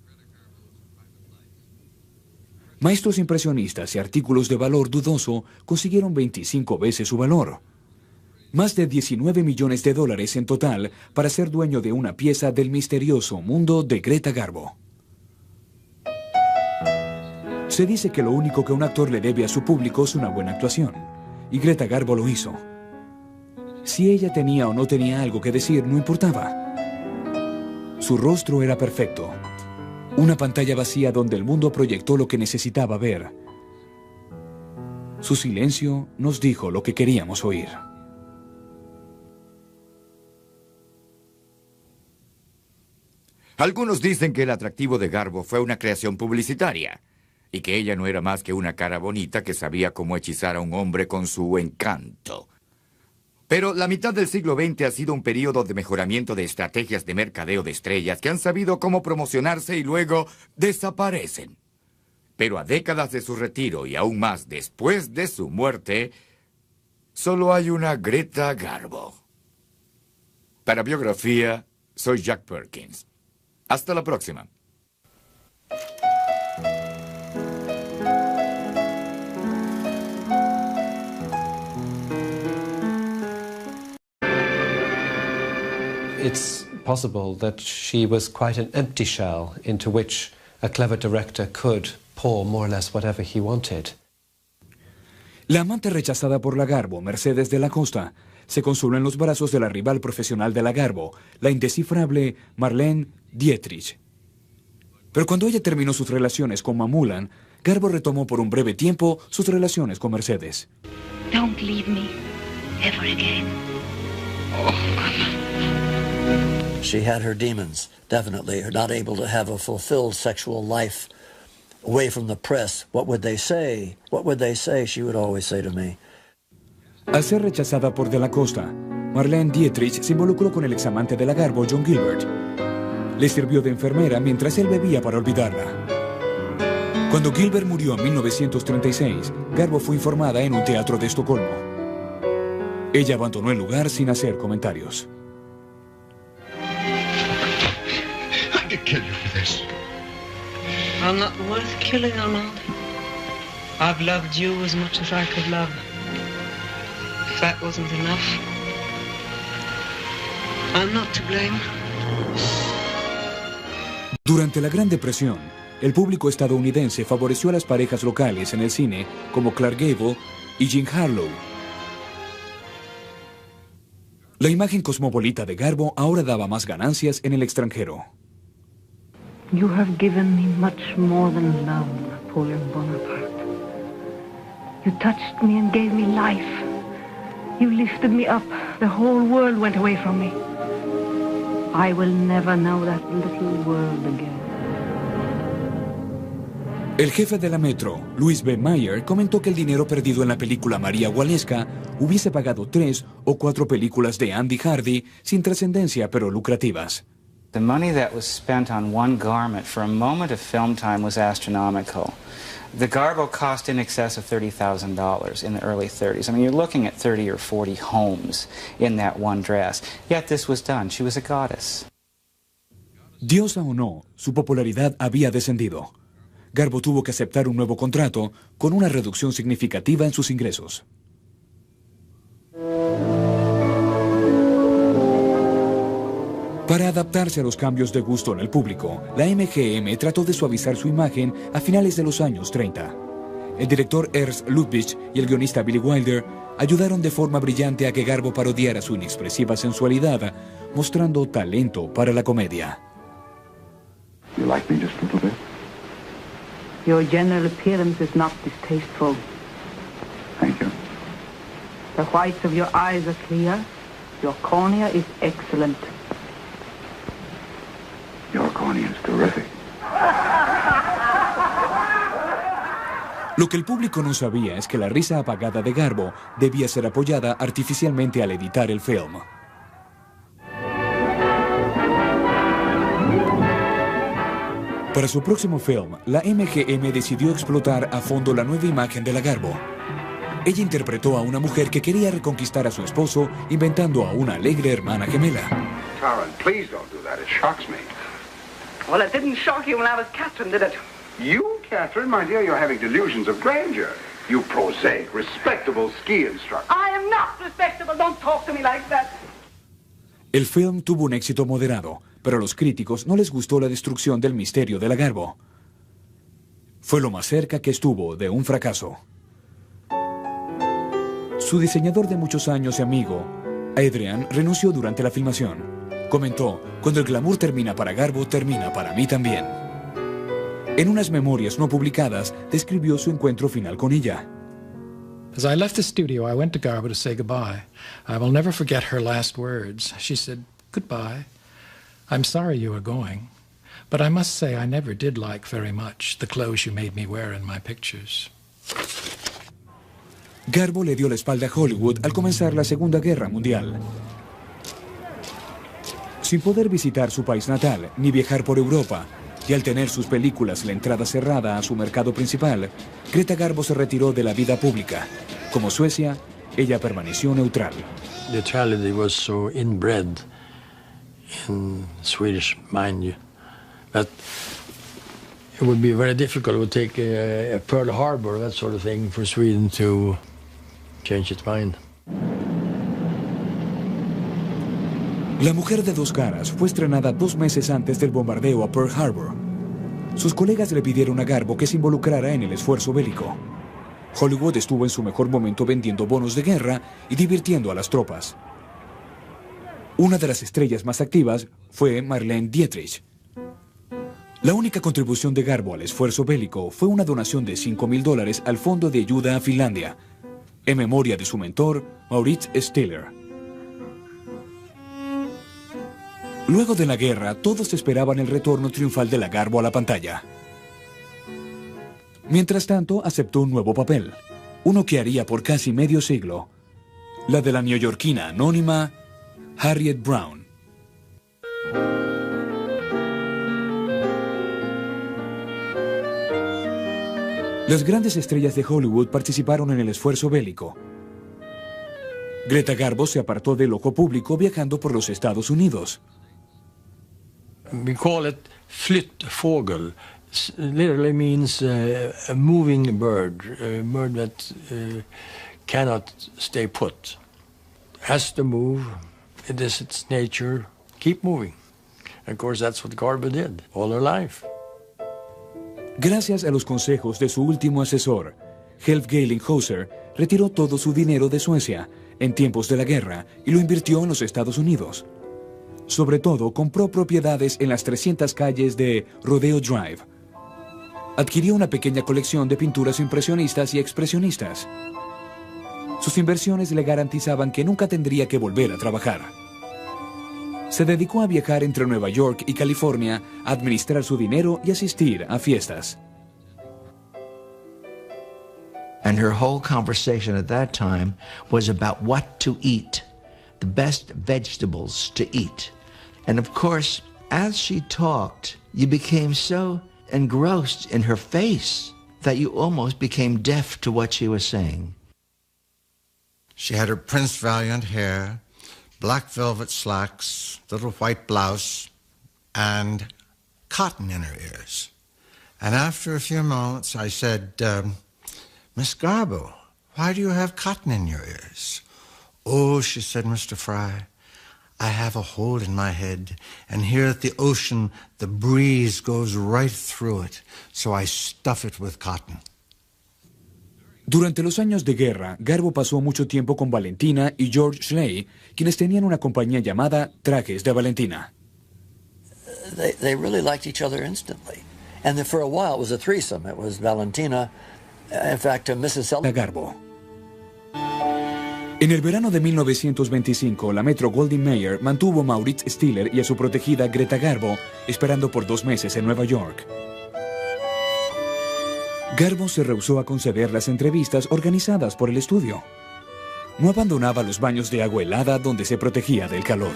Maestros impresionistas y artículos de valor dudoso consiguieron 25 veces su valor. Más de $19 millones en total para ser dueño de una pieza del misterioso mundo de Greta Garbo. Se dice que lo único que un actor le debe a su público es una buena actuación, y Greta Garbo lo hizo. Si ella tenía o no tenía algo que decir, no importaba. Su rostro era perfecto. Una pantalla vacía donde el mundo proyectó lo que necesitaba ver. Su silencio nos dijo lo que queríamos oír. Algunos dicen que el atractivo de Garbo fue una creación publicitaria y que ella no era más que una cara bonita que sabía cómo hechizar a un hombre con su encanto. Pero la mitad del siglo XX ha sido un periodo de mejoramiento de estrategias de mercadeo de estrellas que han sabido cómo promocionarse y luego desaparecen. Pero a décadas de su retiro y aún más después de su muerte, solo hay una Greta Garbo. Para Biografía, soy Jack Perkins. Hasta la próxima. It's possible that she was quite an empty shell into which a clever director could pour more or less whatever he wanted. La amante rechazada por la Garbo, Mercedes de la Costa, se consoló en los brazos de la rival profesional de la Garbo, la indescifrable Marlene Dietrich. Pero cuando ella terminó sus relaciones con Mamulan, Garbo retomó por un breve tiempo sus relaciones con Mercedes. Don't leave me ever again. She had her demons, definitely. Not able to have a fulfilled sexual life away from the press. What would they say? What would they say? She would always say to me. Al ser rechazada por De la Costa, Marlene Dietrich se involucró con el examante de la Garbo, John Gilbert. Le sirvió de enfermera mientras él bebía para olvidarla. Cuando Gilbert murió en 1936, Garbo fue informada en un teatro de Estocolmo. Ella abandonó el lugar sin hacer comentarios. I could kill you for this. I'm not worth killing, Armand. I've loved you as much as I could love. If that wasn't enough, I'm not to blame. Durante la Gran Depresión, el público estadounidense favoreció a las parejas locales en el cine como Clark Gable y Jean Harlow. La imagen cosmopolita de Garbo ahora daba más ganancias en el extranjero. You have given me much more than love, Napoleon Bonaparte. You touched me and gave me life. You lifted me up. The whole world went away from me. I will never know that little world again. El jefe de la Metro, Louis B. Mayer, comentó que el dinero perdido en la película María Waleska hubiese pagado 3 o 4 películas de Andy Hardy sin trascendencia pero lucrativas. The money that was spent on one garment for a moment of film time was astronomical. The Garbo cost in excess of $30,000 in the early 30s. I mean, you're looking at 30 or 40 homes in that one dress. Yet this was done. She was a goddess. Diosa o no, su popularidad había descendido. Garbo tuvo que aceptar un nuevo contrato con una reducción significativa en sus ingresos. Para adaptarse a los cambios de gusto en el público, la MGM trató de suavizar su imagen a finales de los años 30. El director Ernst Lubitsch y el guionista Billy Wilder ayudaron de forma brillante a que Garbo parodiara su inexpresiva sensualidad, mostrando talento para la comedia. You like me just a little bit? Your general appearance is not distasteful. Thank you. The whites of your eyes are clear. Your cornea is excellent. Your cornea is terrific. Lo que el público no sabía es que la risa apagada de Garbo debía ser apoyada artificialmente al editar el film. Para su próximo film, la MGM decidió explotar a fondo la nueva imagen de la Garbo. Ella interpretó a una mujer que quería reconquistar a su esposo inventando a una alegre hermana gemela. Karen, please don't do that. It shocks me. Well, it didn't shock you when I was Catherine, did it? You, Catherine, my dear, you're having delusions of grandeur. You prosaic, respectable ski instructor. I am not respectable. Don't talk to me like that. El film tuvo un éxito moderado, pero a los críticos no les gustó la destrucción del misterio de la Garbo. Fue lo más cerca que estuvo de un fracaso. Su diseñador de muchos años y amigo, Adrian, renunció durante la filmación. Comentó, cuando el glamour termina para Garbo, termina para mí también. En unas memorias no publicadas, describió su encuentro final con ella. As I left the studio, I went to Garbo to say goodbye. I will never forget her last words. She said, "Goodbye. I'm sorry you are going, but I must say I never did like very much the clothes you made me wear in my pictures." Garbo le dio la espalda a Hollywood al comenzar la Segunda Guerra Mundial. Sin poder visitar su país natal ni viajar por Europa, y al tener sus películas la entrada cerrada a su mercado principal, Greta Garbo se retiró de la vida pública. Como Suecia, ella permaneció neutral. Neutrality was so inbred in Swedish mind that it would be very difficult. It would take a Pearl Harbor, that sort of thing, for Sweden to change its mind. La mujer de dos caras fue estrenada 2 meses antes del bombardeo a Pearl Harbor. Sus colegas le pidieron a Garbo que se involucrara en el esfuerzo bélico. Hollywood estuvo en su mejor momento vendiendo bonos de guerra y divirtiendo a las tropas. Una de las estrellas más activas fue Marlene Dietrich. La única contribución de Garbo al esfuerzo bélico fue una donación de $5,000 al Fondo de Ayuda a Finlandia, en memoria de su mentor, Maurits Stiller. Luego de la guerra, todos esperaban el retorno triunfal de la Garbo a la pantalla. Mientras tanto, aceptó un nuevo papel, uno que haría por casi medio siglo, la de la neoyorquina anónima Harriet Brown. Las grandes estrellas de Hollywood participaron en el esfuerzo bélico. Greta Garbo se apartó del ojo público viajando por los Estados Unidos. We call it flyttvogel. Literally means a moving bird, a bird that cannot stay put. Has to move. It is its nature. Keep moving. Of course, that's what Garbo did all her life. Gracias a los consejos de su último asesor, Helf Geiling-Hauser, retiró todo su dinero de Suecia en tiempos de la guerra y lo invirtió en los Estados Unidos. Sobre todo, compró propiedades en las 300 calles de Rodeo Drive. Adquirió una pequeña colección de pinturas impresionistas y expresionistas. Sus inversiones le garantizaban que nunca tendría que volver a trabajar. Se dedicó a viajar entre Nueva York y California, a administrar su dinero y asistir a fiestas. And her whole conversation at that time was about what to eat, the best vegetables to eat. And of course, as she talked, you became so engrossed in her face that you almost became deaf to what she was saying. She had her Prince Valiant hair, black velvet slacks, little white blouse, and cotton in her ears. And after a few moments, I said, Miss Garbo, why do you have cotton in your ears? Oh, she said, Mr. Fry, I have a hole in my head, and here at the ocean, the breeze goes right through it, so I stuff it with cotton. Durante los años de guerra, Garbo pasó mucho tiempo con Valentina y George Schley, quienes tenían una compañía llamada Trajes de Valentina. They really liked each other instantly. And then for a while it was a threesome. It was Valentina, in fact, Mrs. Garbo. En el verano de 1925, la Metro Goldwyn Mayer mantuvo a Maurits Stiller y a su protegida Greta Garbo esperando por 2 meses en Nueva York. Garbo se rehusó a conceder las entrevistas organizadas por el estudio. No abandonaba los baños de agua helada donde se protegía del calor.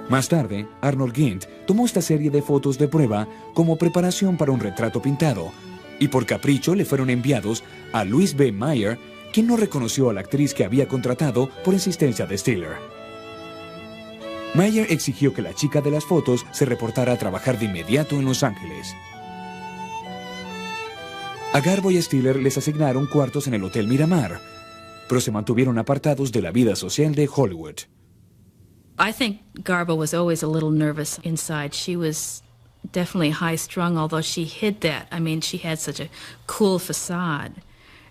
Más tarde, Arnold Gint tomó esta serie de fotos de prueba como preparación para un retrato pintado, y por capricho le fueron enviados a Louise B. Mayer, quien no reconoció a la actriz que había contratado por insistencia de Stiller. Mayer exigió que la chica de las fotos se reportara a trabajar de inmediato en Los Ángeles. A Garbo y a Stiller les asignaron cuartos en el Hotel Miramar, pero se mantuvieron apartados de la vida social de Hollywood. I think Garbo was always a little nervous inside. She was definitely high-strung, although she hid that. I mean, she had such a cool facade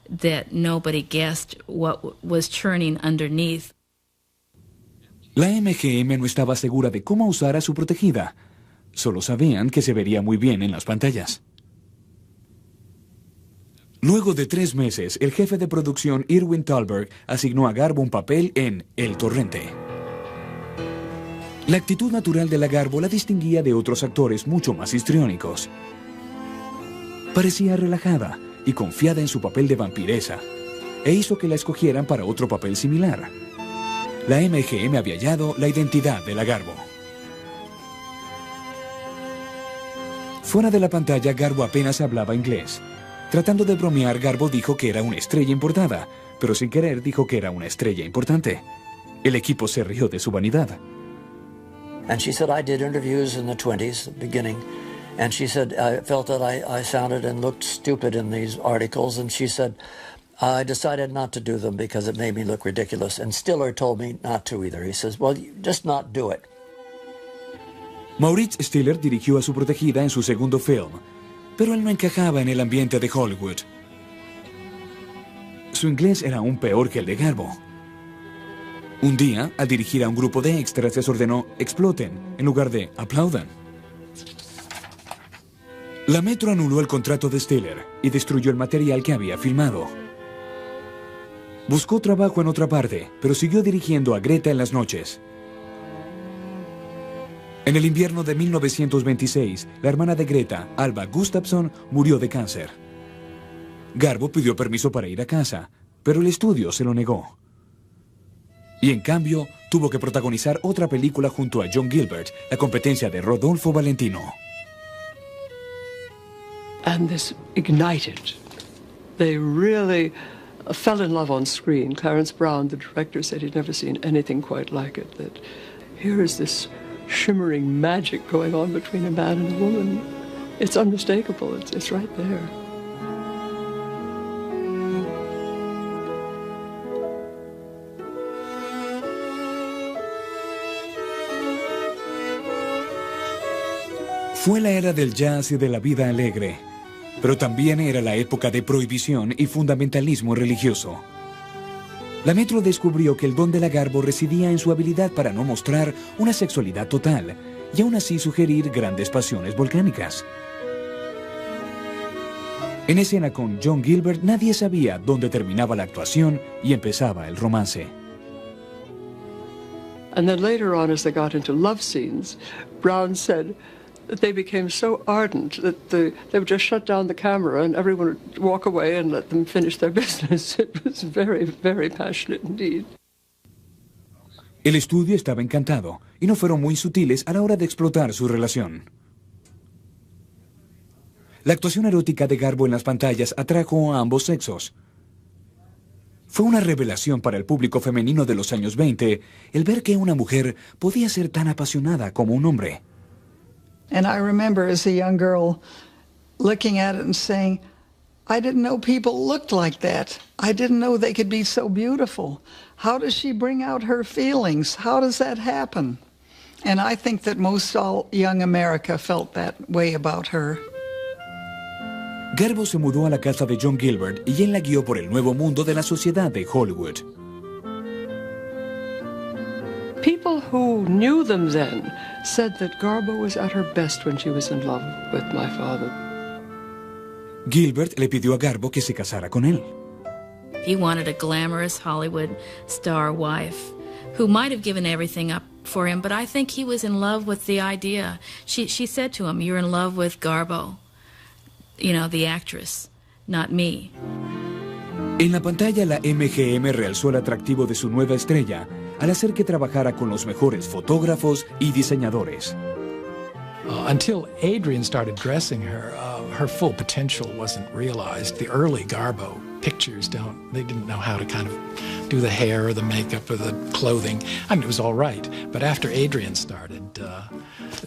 that nobody guessed what was churning underneath. La MGM no estaba segura de cómo usar a su protegida. Solo sabían que se vería muy bien en las pantallas. Luego de 3 meses, el jefe de producción Irwin Thalberg asignó a Garbo un papel en El Torrente. La actitud natural de la Garbo la distinguía de otros actores mucho más histriónicos. Parecía relajada y confiada en su papel de vampiresa, e hizo que la escogieran para otro papel similar. La MGM había hallado la identidad de la Garbo. Fuera de la pantalla, Garbo apenas hablaba inglés. Tratando de bromear, Garbo dijo que era una estrella importada, pero sin querer dijo que era una estrella importante. El equipo se rió de su vanidad. And she said, I did interviews in the 20s, beginning, and she said, I felt that I sounded and looked stupid in these articles, and she said, I decided not to do them because it made me look ridiculous, and Stiller told me not to either. He says, well, just not do it. Maurice Stiller dirigió a su protegida en su segundo film, pero él no encajaba en el ambiente de Hollywood. Su inglés era aún peor que el de Garbo. Un día, al dirigir a un grupo de extras, les ordenó exploten en lugar de aplaudan. La Metro anuló el contrato de Stiller y destruyó el material que había filmado. Buscó trabajo en otra parte, pero siguió dirigiendo a Greta en las noches. En el invierno de 1926, la hermana de Greta, Alva Gustafsson, murió de cáncer. Garbo pidió permiso para ir a casa, pero el estudio se lo negó. Y en cambio, tuvo que protagonizar otra película junto a John Gilbert, la competencia de Rodolfo Valentino. And this ignited. They really fell in love on screen. Clarence Brown, the director, said he'd never seen anything quite like it. That here is this shimmering magic going on between a man and a woman. It's unmistakable. It's right there. Fue la era del jazz y de la vida alegre, pero también era la época de prohibición y fundamentalismo religioso. La Metro descubrió que el don de la Garbo residía en su habilidad para no mostrar una sexualidad total y aún así sugerir grandes pasiones volcánicas. En escena con John Gilbert nadie sabía dónde terminaba la actuación y empezaba el romance. And then later on, as they got into love scenes, Brown said that they became so ardent that they would just shut down the camera and everyone would walk away and let them finish their business. It was very, very passionate indeed. El estudio estaba encantado y no fueron muy sutiles a la hora de explotar su relación. La actuación erótica de Garbo en las pantallas atrajo a ambos sexos. Fue una revelación para el público femenino de los años 20 el ver que una mujer podía ser tan apasionada como un hombre. And I remember as a young girl looking at it and saying, I didn't know people looked like that. I didn't know they could be so beautiful. How does she bring out her feelings? How does that happen? And I think that most all young America felt that way about her. Garbo se mudó a la casa de John Gilbert y él la guió por el nuevo mundo de la sociedad de Hollywood. People who knew them then said that Garbo was at her best when she was in love with my father. Gilbert le pidió a Garbo que se casara con él. He wanted a glamorous Hollywood star wife who might have given everything up for him, but I think he was in love with the idea. She said to him, "You're in love with Garbo, you know, the actress, not me." En la pantalla, la MGM realzó el atractivo de su nueva estrella al hacer que trabajara con los mejores fotógrafos y diseñadores. Until Adrian started dressing her, her full potential wasn't realized. The early Garbo pictures they didn't know how to kind of do the hair or the makeup or the clothing. I mean, it was all right. But after Adrian started,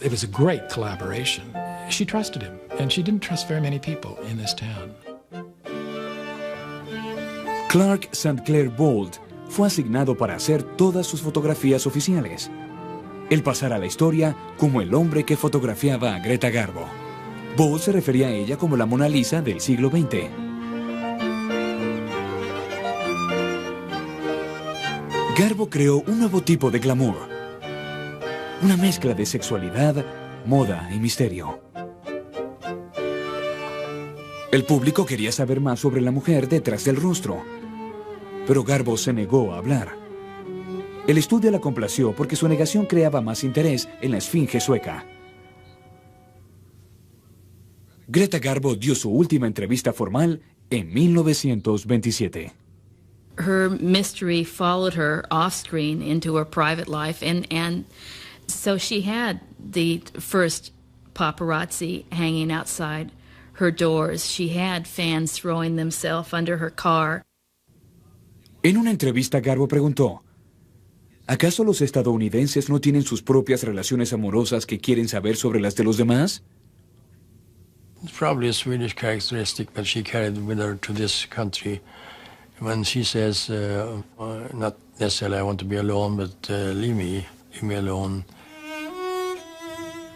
it was a great collaboration. She trusted him, and she didn't trust very many people in this town. Clark St. Clair Bolt fue asignado para hacer todas sus fotografías oficiales. Él pasará a la historia como el hombre que fotografiaba a Greta Garbo. Bolt se refería a ella como la Mona Lisa del siglo XX. Garbo creó un nuevo tipo de glamour, una mezcla de sexualidad, moda y misterio. El público quería saber más sobre la mujer detrás del rostro, pero Garbo se negó a hablar. El estudio la complació porque su negación creaba más interés en la esfinge sueca. Greta Garbo dio su última entrevista formal en 1927. Her mystery followed her off-screen into her private life, and so she had the first paparazzi hanging outside her doors. She had fans throwing themselves under her car. En una entrevista, Garbo preguntó, ¿acaso los estadounidenses no tienen sus propias relaciones amorosas que quieren saber sobre las de los demás? It's probably a Swedish characteristic that she carried with her to this country. when she says, not necessarily I want to be alone, but leave me alone.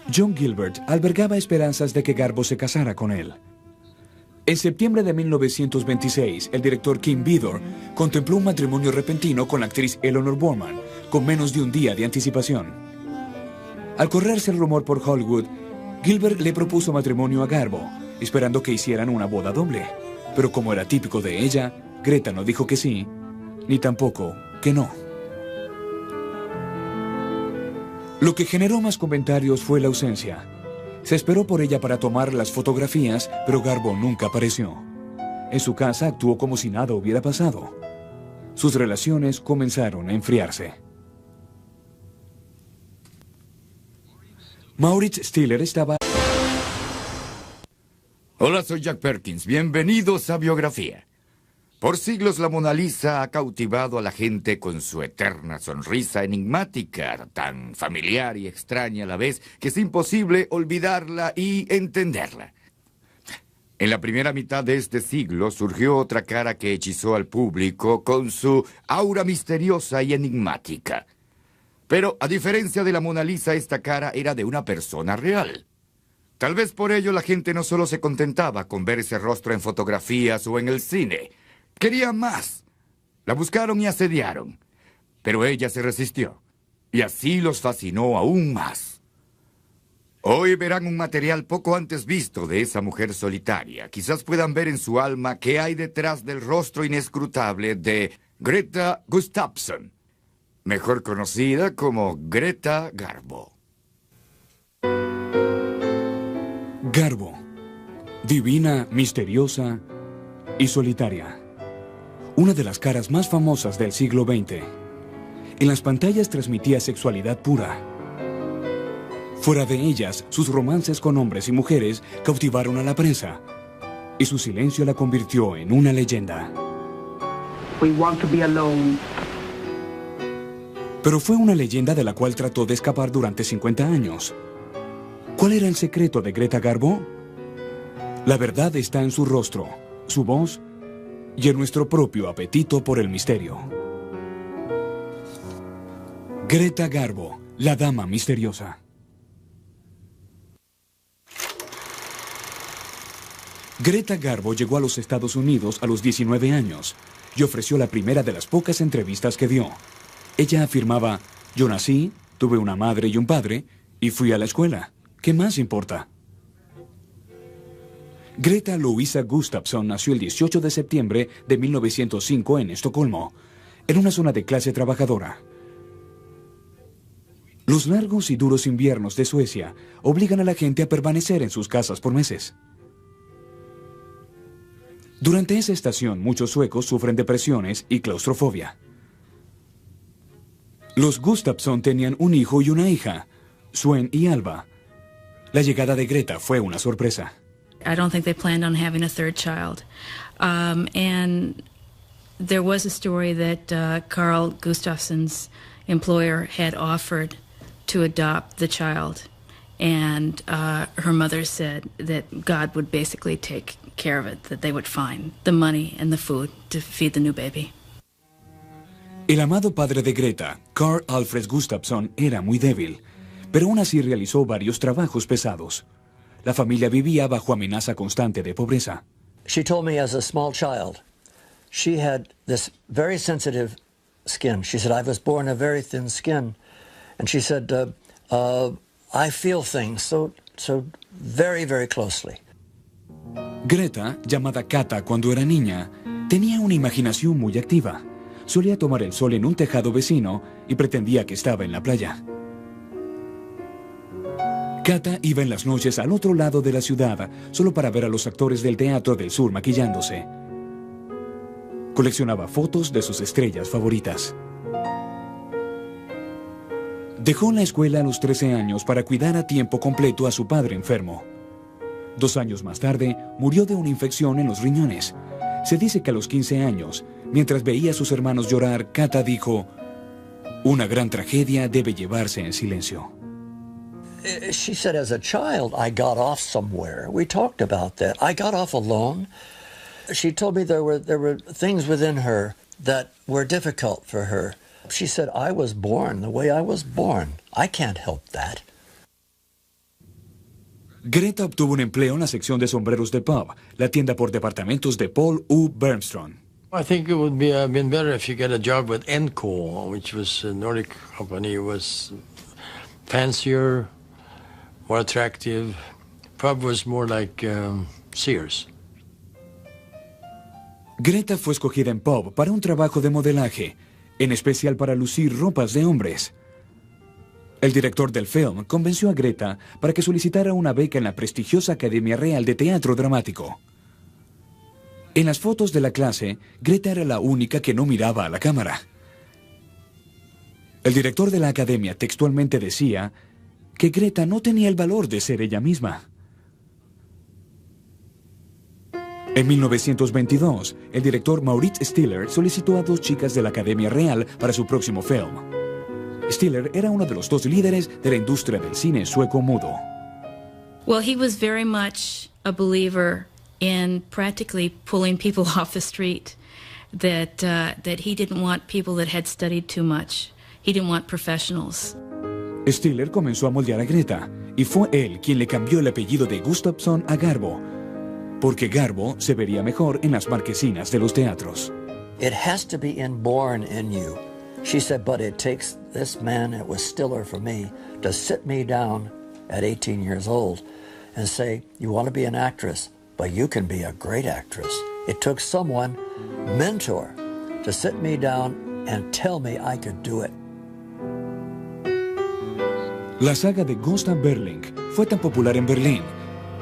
John Gilbert albergaba esperanzas de que Garbo se casara con él. En septiembre de 1926, el director Kim Vidor contempló un matrimonio repentino con la actriz Eleanor Boorman, con menos de un día de anticipación. Al correrse el rumor por Hollywood, Gilbert le propuso matrimonio a Garbo, esperando que hicieran una boda doble. Pero como era típico de ella, Greta no dijo que sí, ni tampoco que no. Lo que generó más comentarios fue la ausencia. Se esperó por ella para tomar las fotografías, pero Garbo nunca apareció. En su casa actuó como si nada hubiera pasado. Sus relaciones comenzaron a enfriarse. Maurits Stiller estaba... Hola, soy Jack Perkins. Bienvenidos a Biografía. Por siglos la Mona Lisa ha cautivado a la gente con su eterna sonrisa enigmática, tan familiar y extraña a la vez que es imposible olvidarla y entenderla. En la primera mitad de este siglo surgió otra cara que hechizó al público con su aura misteriosa y enigmática. Pero, a diferencia de la Mona Lisa, esta cara era de una persona real. Tal vez por ello la gente no solo se contentaba con ver ese rostro en fotografías o en el cine. Querían más. La buscaron y asediaron. Pero ella se resistió. Y así los fascinó aún más. Hoy verán un material poco antes visto de esa mujer solitaria. Quizás puedan ver en su alma qué hay detrás del rostro inescrutable de Greta Gustafsson, mejor conocida como Greta Garbo. Garbo, divina, misteriosa y solitaria. Una de las caras más famosas del siglo XX. En las pantallas transmitía sexualidad pura. Fuera de ellas, sus romances con hombres y mujeres cautivaron a la prensa, y su silencio la convirtió en una leyenda. We want to be alone. Pero fue una leyenda de la cual trató de escapar durante 50 años. ¿Cuál era el secreto de Greta Garbo? La verdad está en su rostro, su voz y en nuestro propio apetito por el misterio. Greta Garbo, la dama misteriosa. Greta Garbo llegó a los Estados Unidos a los 19 años y ofreció la primera de las pocas entrevistas que dio. Ella afirmaba: yo nací, tuve una madre y un padre y fui a la escuela. ¿Qué más importa? Greta Louisa Gustafsson nació el 18 de septiembre de 1905 en Estocolmo, en una zona de clase trabajadora. Los largos y duros inviernos de Suecia obligan a la gente a permanecer en sus casas por meses. Durante esa estación, muchos suecos sufren depresiones y claustrofobia. Los Gustafsson tenían un hijo y una hija, Sven y Alba. La llegada de Greta fue una sorpresa. I don't think they planned on having a third child. And there was a story that Carl Gustafsson's employer had offered to adopt the child. And her mother said that God would basically take care of it, that they would find the money and the food to feed the new baby. El amado padre de Greta, Carl Alfred Gustafsson, era muy débil, pero aún así realizó varios trabajos pesados. La familia vivía bajo amenaza constante de pobreza. She told me as a small child, she had this very sensitive skin. She said, I was born a very thin skin. And she said, I feel things so very, very closely. Greta, llamada Kata cuando era niña, tenía una imaginación muy activa. Solía tomar el sol en un tejado vecino y pretendía que estaba en la playa. Kata iba en las noches al otro lado de la ciudad solo para ver a los actores del Teatro del Sur maquillándose. Coleccionaba fotos de sus estrellas favoritas. Dejó la escuela a los 13 años para cuidar a tiempo completo a su padre enfermo. 2 años más tarde, murió de una infección en los riñones. Se dice que a los 15 años, mientras veía a sus hermanos llorar, Kata dijo: una gran tragedia debe llevarse en silencio. She said, as a child, I got off somewhere. We talked about that. I got off alone. She told me there were things within her that were difficult for her. She said, I was born the way I was born. I can't help that. Greta obtuvo un empleo en la sección de sombreros de Pub, la tienda por departamentos de Paul U. Bergstrom. I think it would be been better if you get a job with Encore, which was a Nordic company. It was fancier, more attractive. Pub was more like Sears. Greta fue escogida en Pub para un trabajo de modelaje, en especial para lucir ropas de hombres. El director del film convenció a Greta para que solicitara una beca en la prestigiosa Academia Real de Teatro Dramático. En las fotos de la clase, Greta era la única que no miraba a la cámara. El director de la academia textualmente decía que Greta no tenía el valor de ser ella misma. En 1922, el director Maurits Stiller solicitó a 2 chicas de la Academia Real para su próximo film. Stiller era uno de los 2 líderes de la industria del cine sueco mudo. Well, he was very much a believer in practically pulling people off the street, that he didn't want people that had studied too much. He didn't want professionals. Stiller comenzó a moldear a Greta, y fue él quien le cambió el apellido de Gustafsson a Garbo, porque Garbo se vería mejor en las marquesinas de los teatros. It has to be inborn in you. She said, but it takes this man, it was Stiller for me, to sit me down at 18 years old and say, you want to be an actress, but you can be a great actress. It took someone, mentor, to sit me down and tell me I could do it. La saga de Gustav Berling fue tan popular en Berlín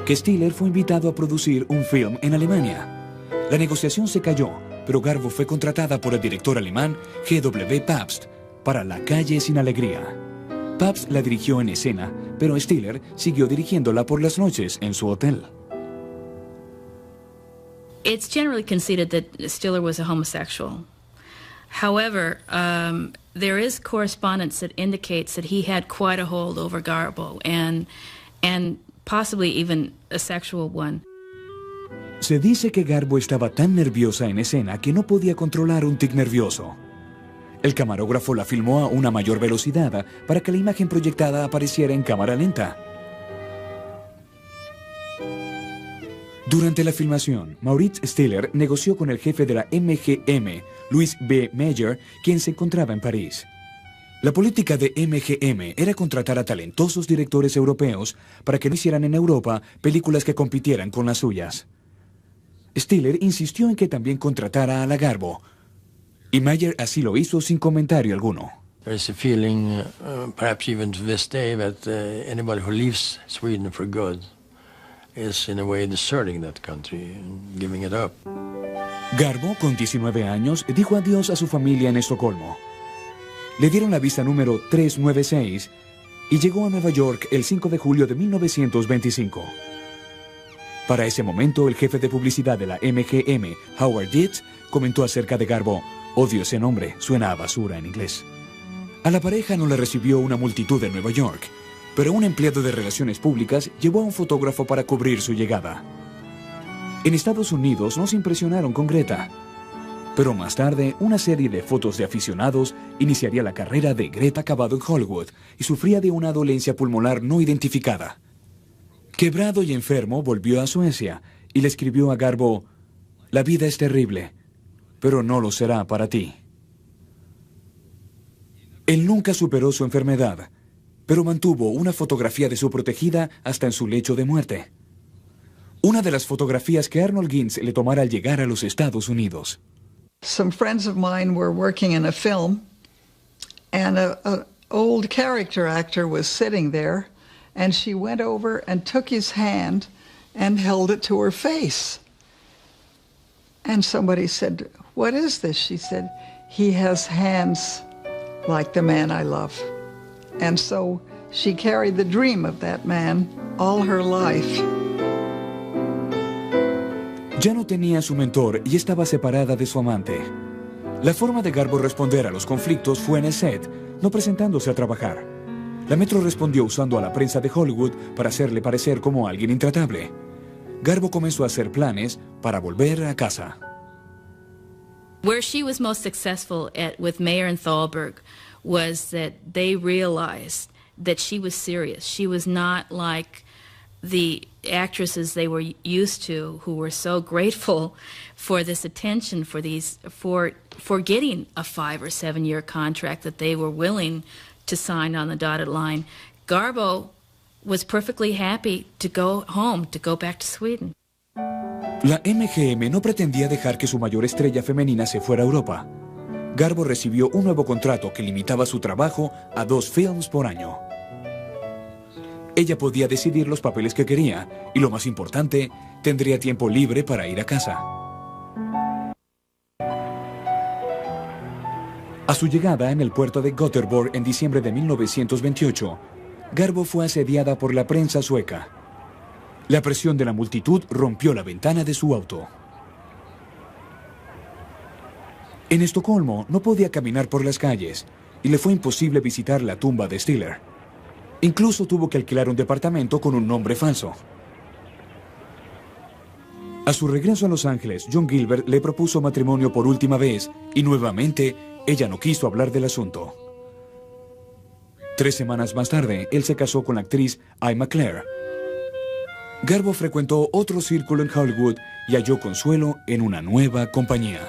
que Stiller fue invitado a producir un film en Alemania. La negociación se cayó, pero Garbo fue contratada por el director alemán G.W. Pabst para La calle sin alegría. Pabst la dirigió en escena, pero Stiller siguió dirigiéndola por las noches en su hotel. It's generally conceded that Stiller was a homosexual. However, there is correspondence that indicates that he had quite a hold over Garbo, and possibly even a sexual one. Se dice que Garbo estaba tan nerviosa en escena que no podía controlar un tic nervioso. El camarógrafo la filmó a una mayor velocidad para que la imagen proyectada apareciera en cámara lenta. Durante la filmación, Maurits Stiller negoció con el jefe de la MGM, Louis B. Mayer, quien se encontraba en París. La política de MGM era contratar a talentosos directores europeos para que no hicieran en Europa películas que compitieran con las suyas. Stiller insistió en que también contratara a la Garbo, y Mayer así lo hizo sin comentario alguno. There's a feeling, perhaps even to this day, that anybody who leaves Sweden for good is in a way deserting that country and giving it up. Garbo, con 19 años, dijo adiós a su familia en Estocolmo. Le dieron la visa número 396 y llegó a Nueva York el 5 de julio de 1925. Para ese momento, el jefe de publicidad de la MGM, Howard Dietz, comentó acerca de Garbo: odio ese nombre, suena a basura en inglés. A la pareja no le recibió una multitud en Nueva York, pero un empleado de relaciones públicas llevó a un fotógrafo para cubrir su llegada. En Estados Unidos no se impresionaron con Greta, pero más tarde una serie de fotos de aficionados iniciaría la carrera de Greta acabado en Hollywood y sufría de una dolencia pulmonar no identificada. Quebrado y enfermo, volvió a Suecia y le escribió a Garbo: la vida es terrible, pero no lo será para ti. Él nunca superó su enfermedad, pero mantuvo una fotografía de su protegida hasta en su lecho de muerte. Una de las fotografías que Arnold Gintz le tomara al llegar a los Estados Unidos. Some friends of mine were working in a film, and an old character actor was sitting there, and she went over and took his hand and held it to her face. And somebody said, "What is this?" She said, "He has hands like the man I love." And so she carried the dream of that man all her life. Ya no tenía a su mentor y estaba separada de su amante. La forma de Garbo responder a los conflictos fue en el set, no presentándose a trabajar. La Metro respondió usando a la prensa de Hollywood para hacerle parecer como alguien intratable. Garbo comenzó a hacer planes para volver a casa. Where she was most successful with Mayer and Thalberg was that they realized that she was serious. She was not like the actresses they were used to, who were so grateful for this attention, for getting a 5 or 7 year contract that they were willing to sign on the dotted line. Garbo was perfectly happy to go home, to go back to Sweden. La MGM no pretendía dejar que su mayor estrella femenina se fuera a Europa. Garbo recibió un nuevo contrato que limitaba su trabajo a 2 films por año. Ella podía decidir los papeles que quería y, lo más importante, tendría tiempo libre para ir a casa. A su llegada en el puerto de Göteborg en diciembre de 1928, Garbo fue asediada por la prensa sueca. La presión de la multitud rompió la ventana de su auto. En Estocolmo no podía caminar por las calles y le fue imposible visitar la tumba de Stiller. Incluso tuvo que alquilar un departamento con un nombre falso. A su regreso a Los Ángeles, John Gilbert le propuso matrimonio por última vez y nuevamente ella no quiso hablar del asunto. 3 semanas más tarde, él se casó con la actriz Emma Clare. Garbo frecuentó otro círculo en Hollywood y halló consuelo en una nueva compañía.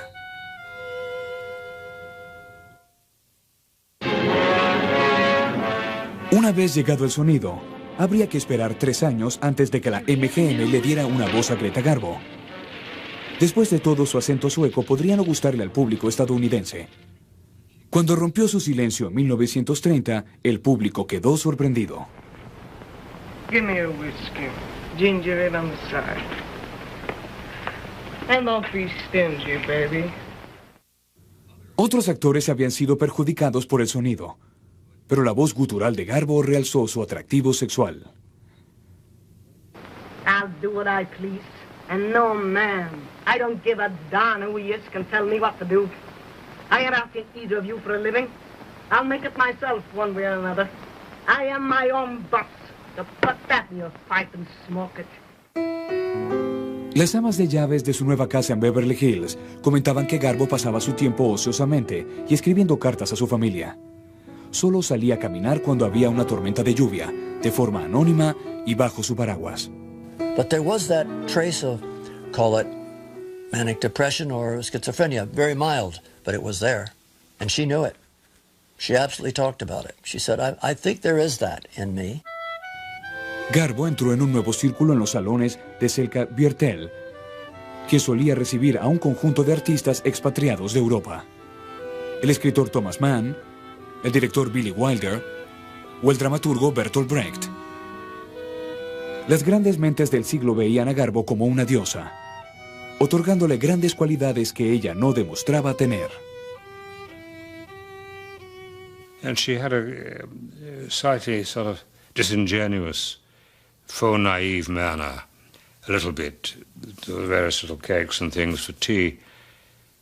Una vez llegado el sonido, habría que esperar 3 años antes de que la MGM le diera una voz a Greta Garbo. Después de todo, su acento sueco podría no gustarle al público estadounidense. Cuando rompió su silencio en 1930, el público quedó sorprendido. Give me a whiskey, ginger ale on the side. And don't be stingy, baby. Otros actores habían sido perjudicados por el sonido, pero la voz gutural de Garbo realzó su atractivo sexual. I'll do what I please, and no man. I don't give a darn who he is can tell me what to do. I ain't asking either of you for a living. I'll make it myself one way or another. I am my own boss. So put that in your pipe and smoke it. Las amas de llaves de su nueva casa en Beverly Hills comentaban que Garbo pasaba su tiempo ociosamente y escribiendo cartas a su familia. Solo salía a caminar cuando había una tormenta de lluvia, de forma anónima y bajo su paraguas. But there was that trace of, call it manic depression or schizophrenia, very mild, but it was there. And she knew it. She absolutely talked about it. She said, I think there is that in me. Garbo entró en un nuevo círculo en los salones de Selka Biertel, que solía recibir a un conjunto de artistas expatriados de Europa. El escritor Thomas Mann, el director Billy Wilder o el dramaturgo Bertolt Brecht. Las grandes mentes del siglo veían a Garbo como una diosa, otorgándole grandes cualidades que ella no demostraba tener. And she had a slightly sort of disingenuous, faux naive manner, a little bit, various little cakes and things for tea,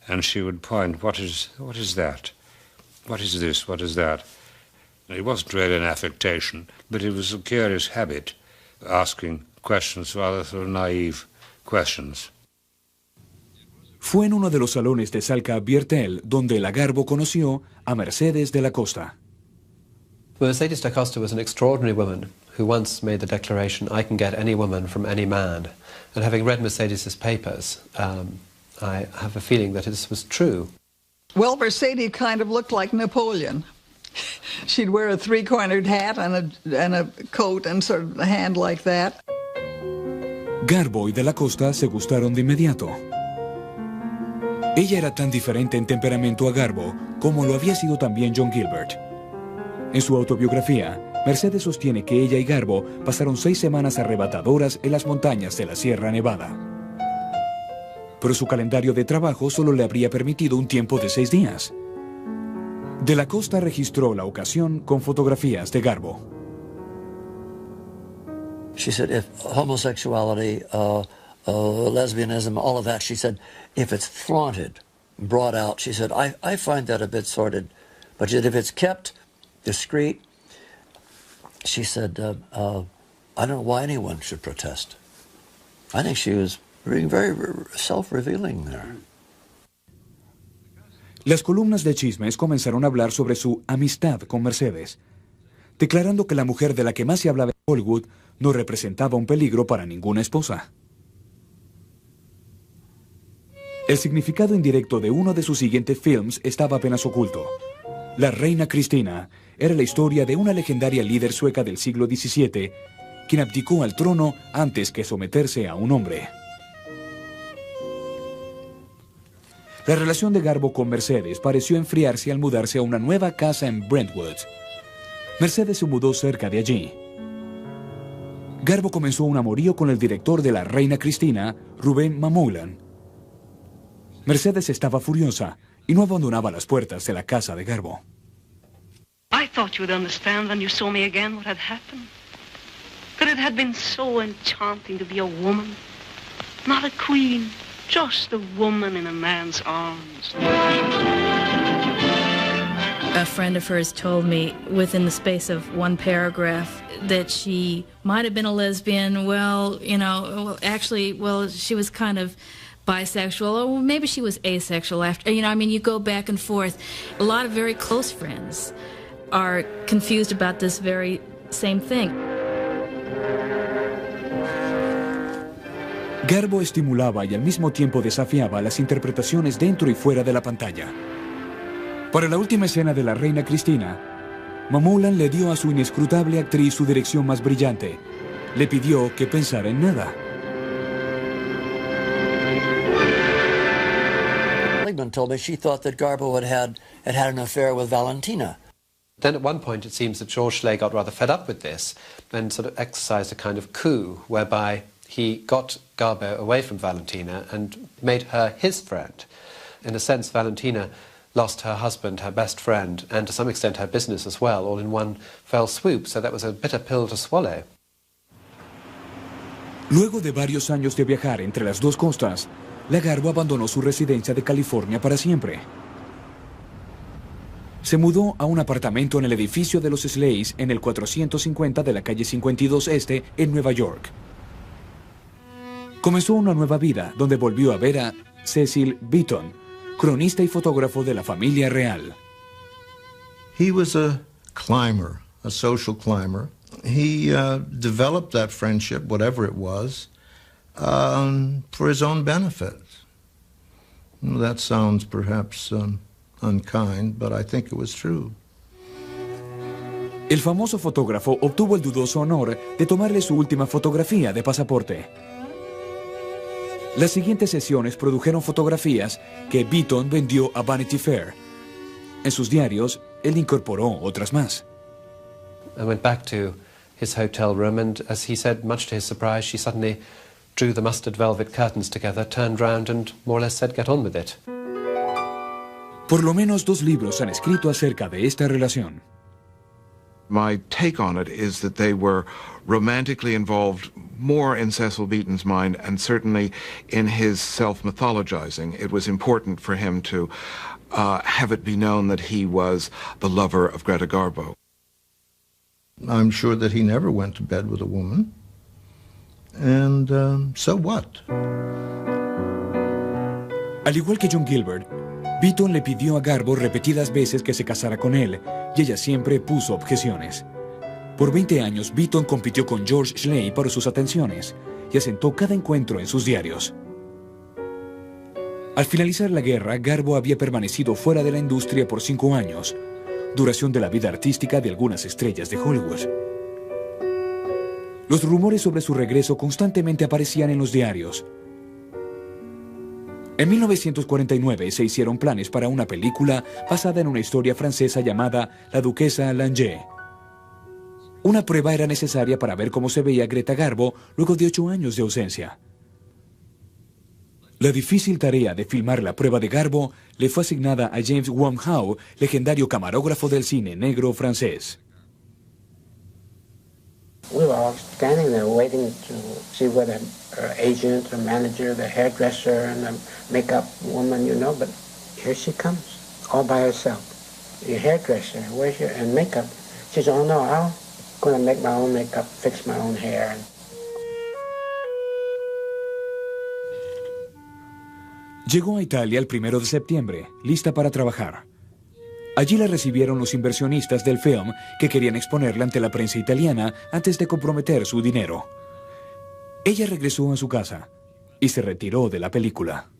and she would point, what is that? What is this? What is that? It wasn't really an affectation, but it was a curious habit, asking questions, rather sort of naive questions. Fue en uno de los salones de Salka Biertel donde la Garbo conoció a Mercedes de la Costa. Mercedes da Costa was an extraordinary woman who once made the declaration, I can get any woman from any man. And having read Mercedes's papers, I have a feeling that this was true. Well, Mercedes kind of looked like Napoleon. She'd wear a 3-cornered hat and a coat and sort of a hand like that. Garbo y de la Costa se gustaron de inmediato. Ella era tan diferente en temperamento a Garbo como lo había sido también John Gilbert. En su autobiografía, Mercedes sostiene que ella y Garbo pasaron 6 semanas arrebatadoras en las montañas de la Sierra Nevada. Pero su calendario de trabajo solo le habría permitido un tiempo de 6 días. De la Costa registró la ocasión con fotografías de Garbo. She said, if homosexuality, lesbianism, all of that, she said, if it's flaunted, brought out, she said, I find that a bit sordid. But she said, if it's kept discreet, she said, I don't know why anyone should protest. I think she was being very self-revealing there. Las columnas de chismes comenzaron a hablar sobre su amistad con Mercedes, declarando que la mujer de la que más se hablaba en Hollywood no representaba un peligro para ninguna esposa. El significado indirecto de uno de sus siguientes films estaba apenas oculto. La reina Cristina era la historia de una legendaria líder sueca del siglo XVII, quien abdicó al trono antes que someterse a un hombre. La relación de Garbo con Mercedes pareció enfriarse al mudarse a una nueva casa en Brentwood. Mercedes se mudó cerca de allí. Garbo comenzó un amorío con el director de La Reina Cristina, Ruben Mamoulan. Mercedes estaba furiosa y no abandonaba las puertas de la casa de Garbo. I thought you would understand when you saw me again what had happened. That it had been so enchanting to be a woman, not a queen, just a woman in a man's arms. A friend of hers told me within the space of one paragraph that she might have been a lesbian. Well, you know, she was kind of bisexual, or maybe she was asexual after, you know, I mean, you go back and forth. A lot of very close friends are confused about this very same thing. Garbo estimulaba y al mismo tiempo desafiaba las interpretaciones dentro y fuera de la pantalla. Para la última escena de La Reina Cristina, Mamoulan le dio a su inescrutable actriz su dirección más brillante. Le pidió que pensara en nada. Ligman told me she thought that Garbo had an affair with Valentina. Then at one point it seems that George Schley got rather fed up with this and sort of exercised a kind of coup whereby he got Garbo away from Valentina and made her his friend. In a sense, Valentina lost her husband, her best friend, and to some extent her business as well, all in one fell swoop, so that was a bitter pill to swallow. Luego de varios años de viajar entre las dos costas, la Garbo abandonó su residencia de California para siempre. Se mudó a un apartamento en el edificio de los Sleys en el 450 de la calle 52 Este en Nueva York. Comenzó una nueva vida donde volvió a ver a Cecil Beaton, cronista y fotógrafo de la familia real. He was a climber, a social climber. He developed that friendship, whatever it was, for his own benefit. That sounds perhaps unkind, but I think it was true. El famoso fotógrafo obtuvo el dudoso honor de tomarle su última fotografía de pasaporte. Las siguientes sesiones produjeron fotografías que Beaton vendió a Vanity Fair. En sus diarios, él incorporó otras más. I went back to his hotel room and, as he said, much to his surprise, she suddenly drew the mustard velvet curtains together, turned round and more or less said, "Get on with it." Por lo menos 2 libros han escrito acerca de esta relación. My take on it is that they were romantically involved more in Cecil Beaton's mind, and certainly in his self-mythologizing. It was important for him to have it be known that he was the lover of Greta Garbo. I'm sure that he never went to bed with a woman. And so what? Al igual que John Gilbert, Beaton le pidió a Garbo repetidas veces que se casara con él, y ella siempre puso objeciones. Por 20 años, Beaton compitió con George Schley por sus atenciones, y asentó cada encuentro en sus diarios. Al finalizar la guerra, Garbo había permanecido fuera de la industria por 5 años, duración de la vida artística de algunas estrellas de Hollywood. Los rumores sobre su regreso constantemente aparecían en los diarios. En 1949 se hicieron planes para una película basada en una historia francesa llamada La Duquesa Langeais. Una prueba era necesaria para ver cómo se veía Greta Garbo luego de 8 años de ausencia. La difícil tarea de filmar la prueba de Garbo le fue asignada a James Wong Howe, legendario camarógrafo del cine negro francés. We were all standing there waiting to see whether her agent, her manager, the hairdresser, and the makeup woman, you know, but here she comes, all by herself. Your hairdresser, where's your, and makeup? She said, oh no, I'm going to make my own makeup, fix my own hair. Llegó a Italia el 1 de septiembre, lista para trabajar. Allí la recibieron los inversionistas del film que querían exponerla ante la prensa italiana antes de comprometer su dinero. Ella regresó a su casa y se retiró de la película.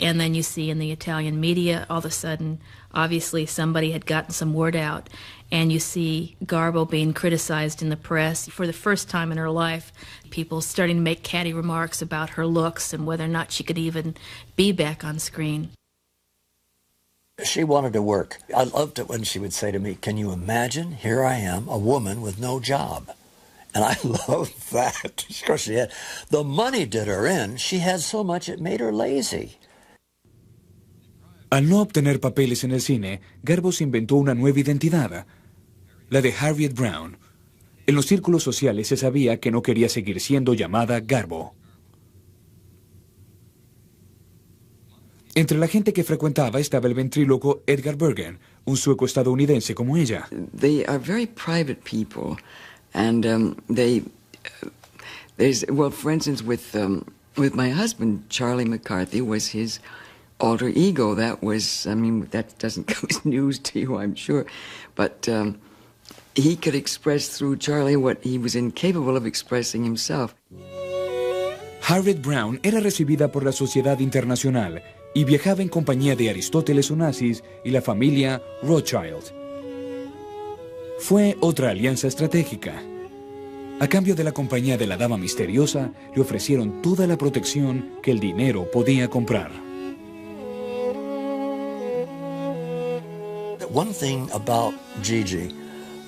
And then you see in the Italian media, all of a sudden, obviously somebody had gotten some word out, and you see Garbo being criticized in the press for the first time in her life. People starting to make catty remarks about her looks and whether or not she could even be back on screen. She wanted to work. I loved it when she would say to me, "Can you imagine? Here I am, a woman with no job." And I loved that. Of course she had. The money did her in. She had so much it made her lazy. Al no obtener papeles en el cine, Garbo se inventó una nueva identidad, la de Harriet Brown. En los círculos sociales se sabía que no quería seguir siendo llamada Garbo. Entre la gente que frecuentaba estaba el ventríloco Edgar Bergen, un sueco estadounidense como ella. They are very private people, and well, for instance, with my husband, Charlie McCarthy was his alter ego. That was, I mean, that doesn't come as news to you, I'm sure, but he could express through Charlie what he was incapable of expressing himself. Harriet Brown era recibida por la sociedad internacional y viajaba en compañía de Aristóteles Onassis y la familia Rothschild. Fue otra alianza estratégica. A cambio de la compañía de la dama misteriosa, le ofrecieron toda la protección que el dinero podía comprar. One thing about Gigi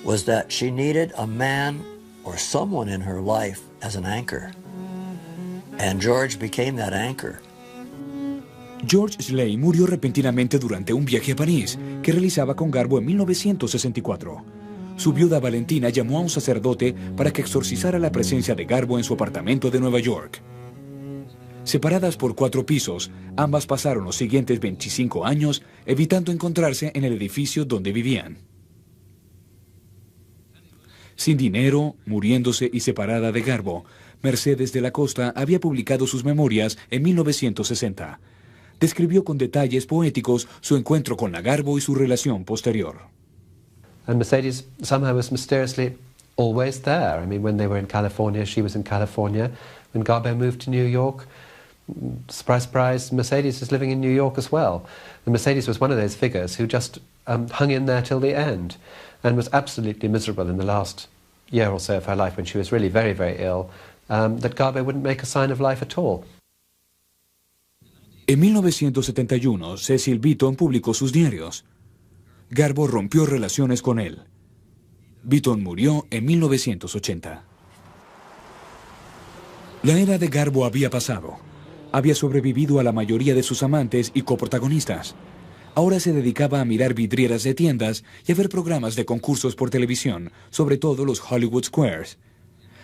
was that she needed a man or someone in her life as an anchor. And George became that anchor. George Schley murió repentinamente durante un viaje a París que realizaba con Garbo en 1964. Su viuda Valentina llamó a un sacerdote para que exorcizara la presencia de Garbo en su apartamento de Nueva York. Separadas por 4 pisos, ambas pasaron los siguientes 25 años evitando encontrarse en el edificio donde vivían. Sin dinero, muriéndose y separada de Garbo, Mercedes de la Costa había publicado sus memorias en 1960. Describió con detalles poéticos su encuentro con la Garbo y su relación posterior. And Mercedes somehow was mysteriously always there. I mean, when they were in California, she was in California. When Garbo moved to New York, surprise, surprise, Mercedes is living in New York as well. And Mercedes was one of those figures who just hung in there till the end and was absolutely miserable in the last year or so of her life when she was really very, very ill, that Garbo wouldn't make a sign of life at all. En 1971, Cecil Beaton publicó sus diarios. Garbo rompió relaciones con él. Beaton murió en 1980. La era de Garbo había pasado. Había sobrevivido a la mayoría de sus amantes y coprotagonistas. Ahora se dedicaba a mirar vidrieras de tiendas y a ver programas de concursos por televisión, sobre todo los Hollywood Squares.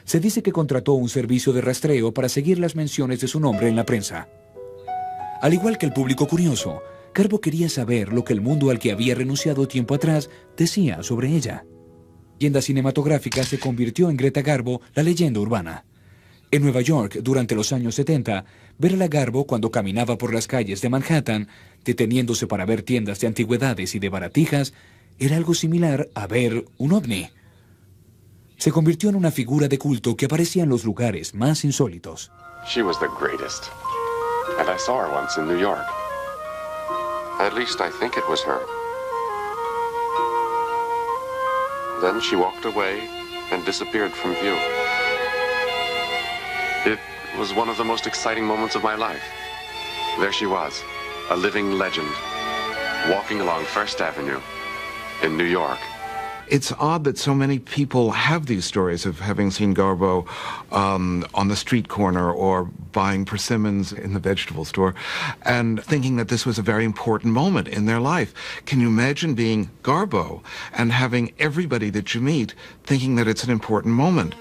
Se dice que contrató un servicio de rastreo para seguir las menciones de su nombre en la prensa. Al igual que el público curioso, Garbo quería saber lo que el mundo al que había renunciado tiempo atrás decía sobre ella. La leyenda cinematográfica se convirtió en Greta Garbo, la leyenda urbana. En Nueva York, durante los años 70, ver a la Garbo cuando caminaba por las calles de Manhattan, deteniéndose para ver tiendas de antigüedades y de baratijas, era algo similar a ver un ovni. Se convirtió en una figura de culto que aparecía en los lugares más insólitos. She was the greatest. And I saw her once in New York. At least I think it was her. Then she walked away and disappeared from view. It was one of the most exciting moments of my life. There she was, a living legend, walking along First Avenue in New York. It's odd that so many people have these stories of having seen Garbo on the street corner or buying persimmons in the vegetable store and thinking that this was a very important moment in their life. Can you imagine being Garbo and having everybody that you meet thinking that it's an important moment?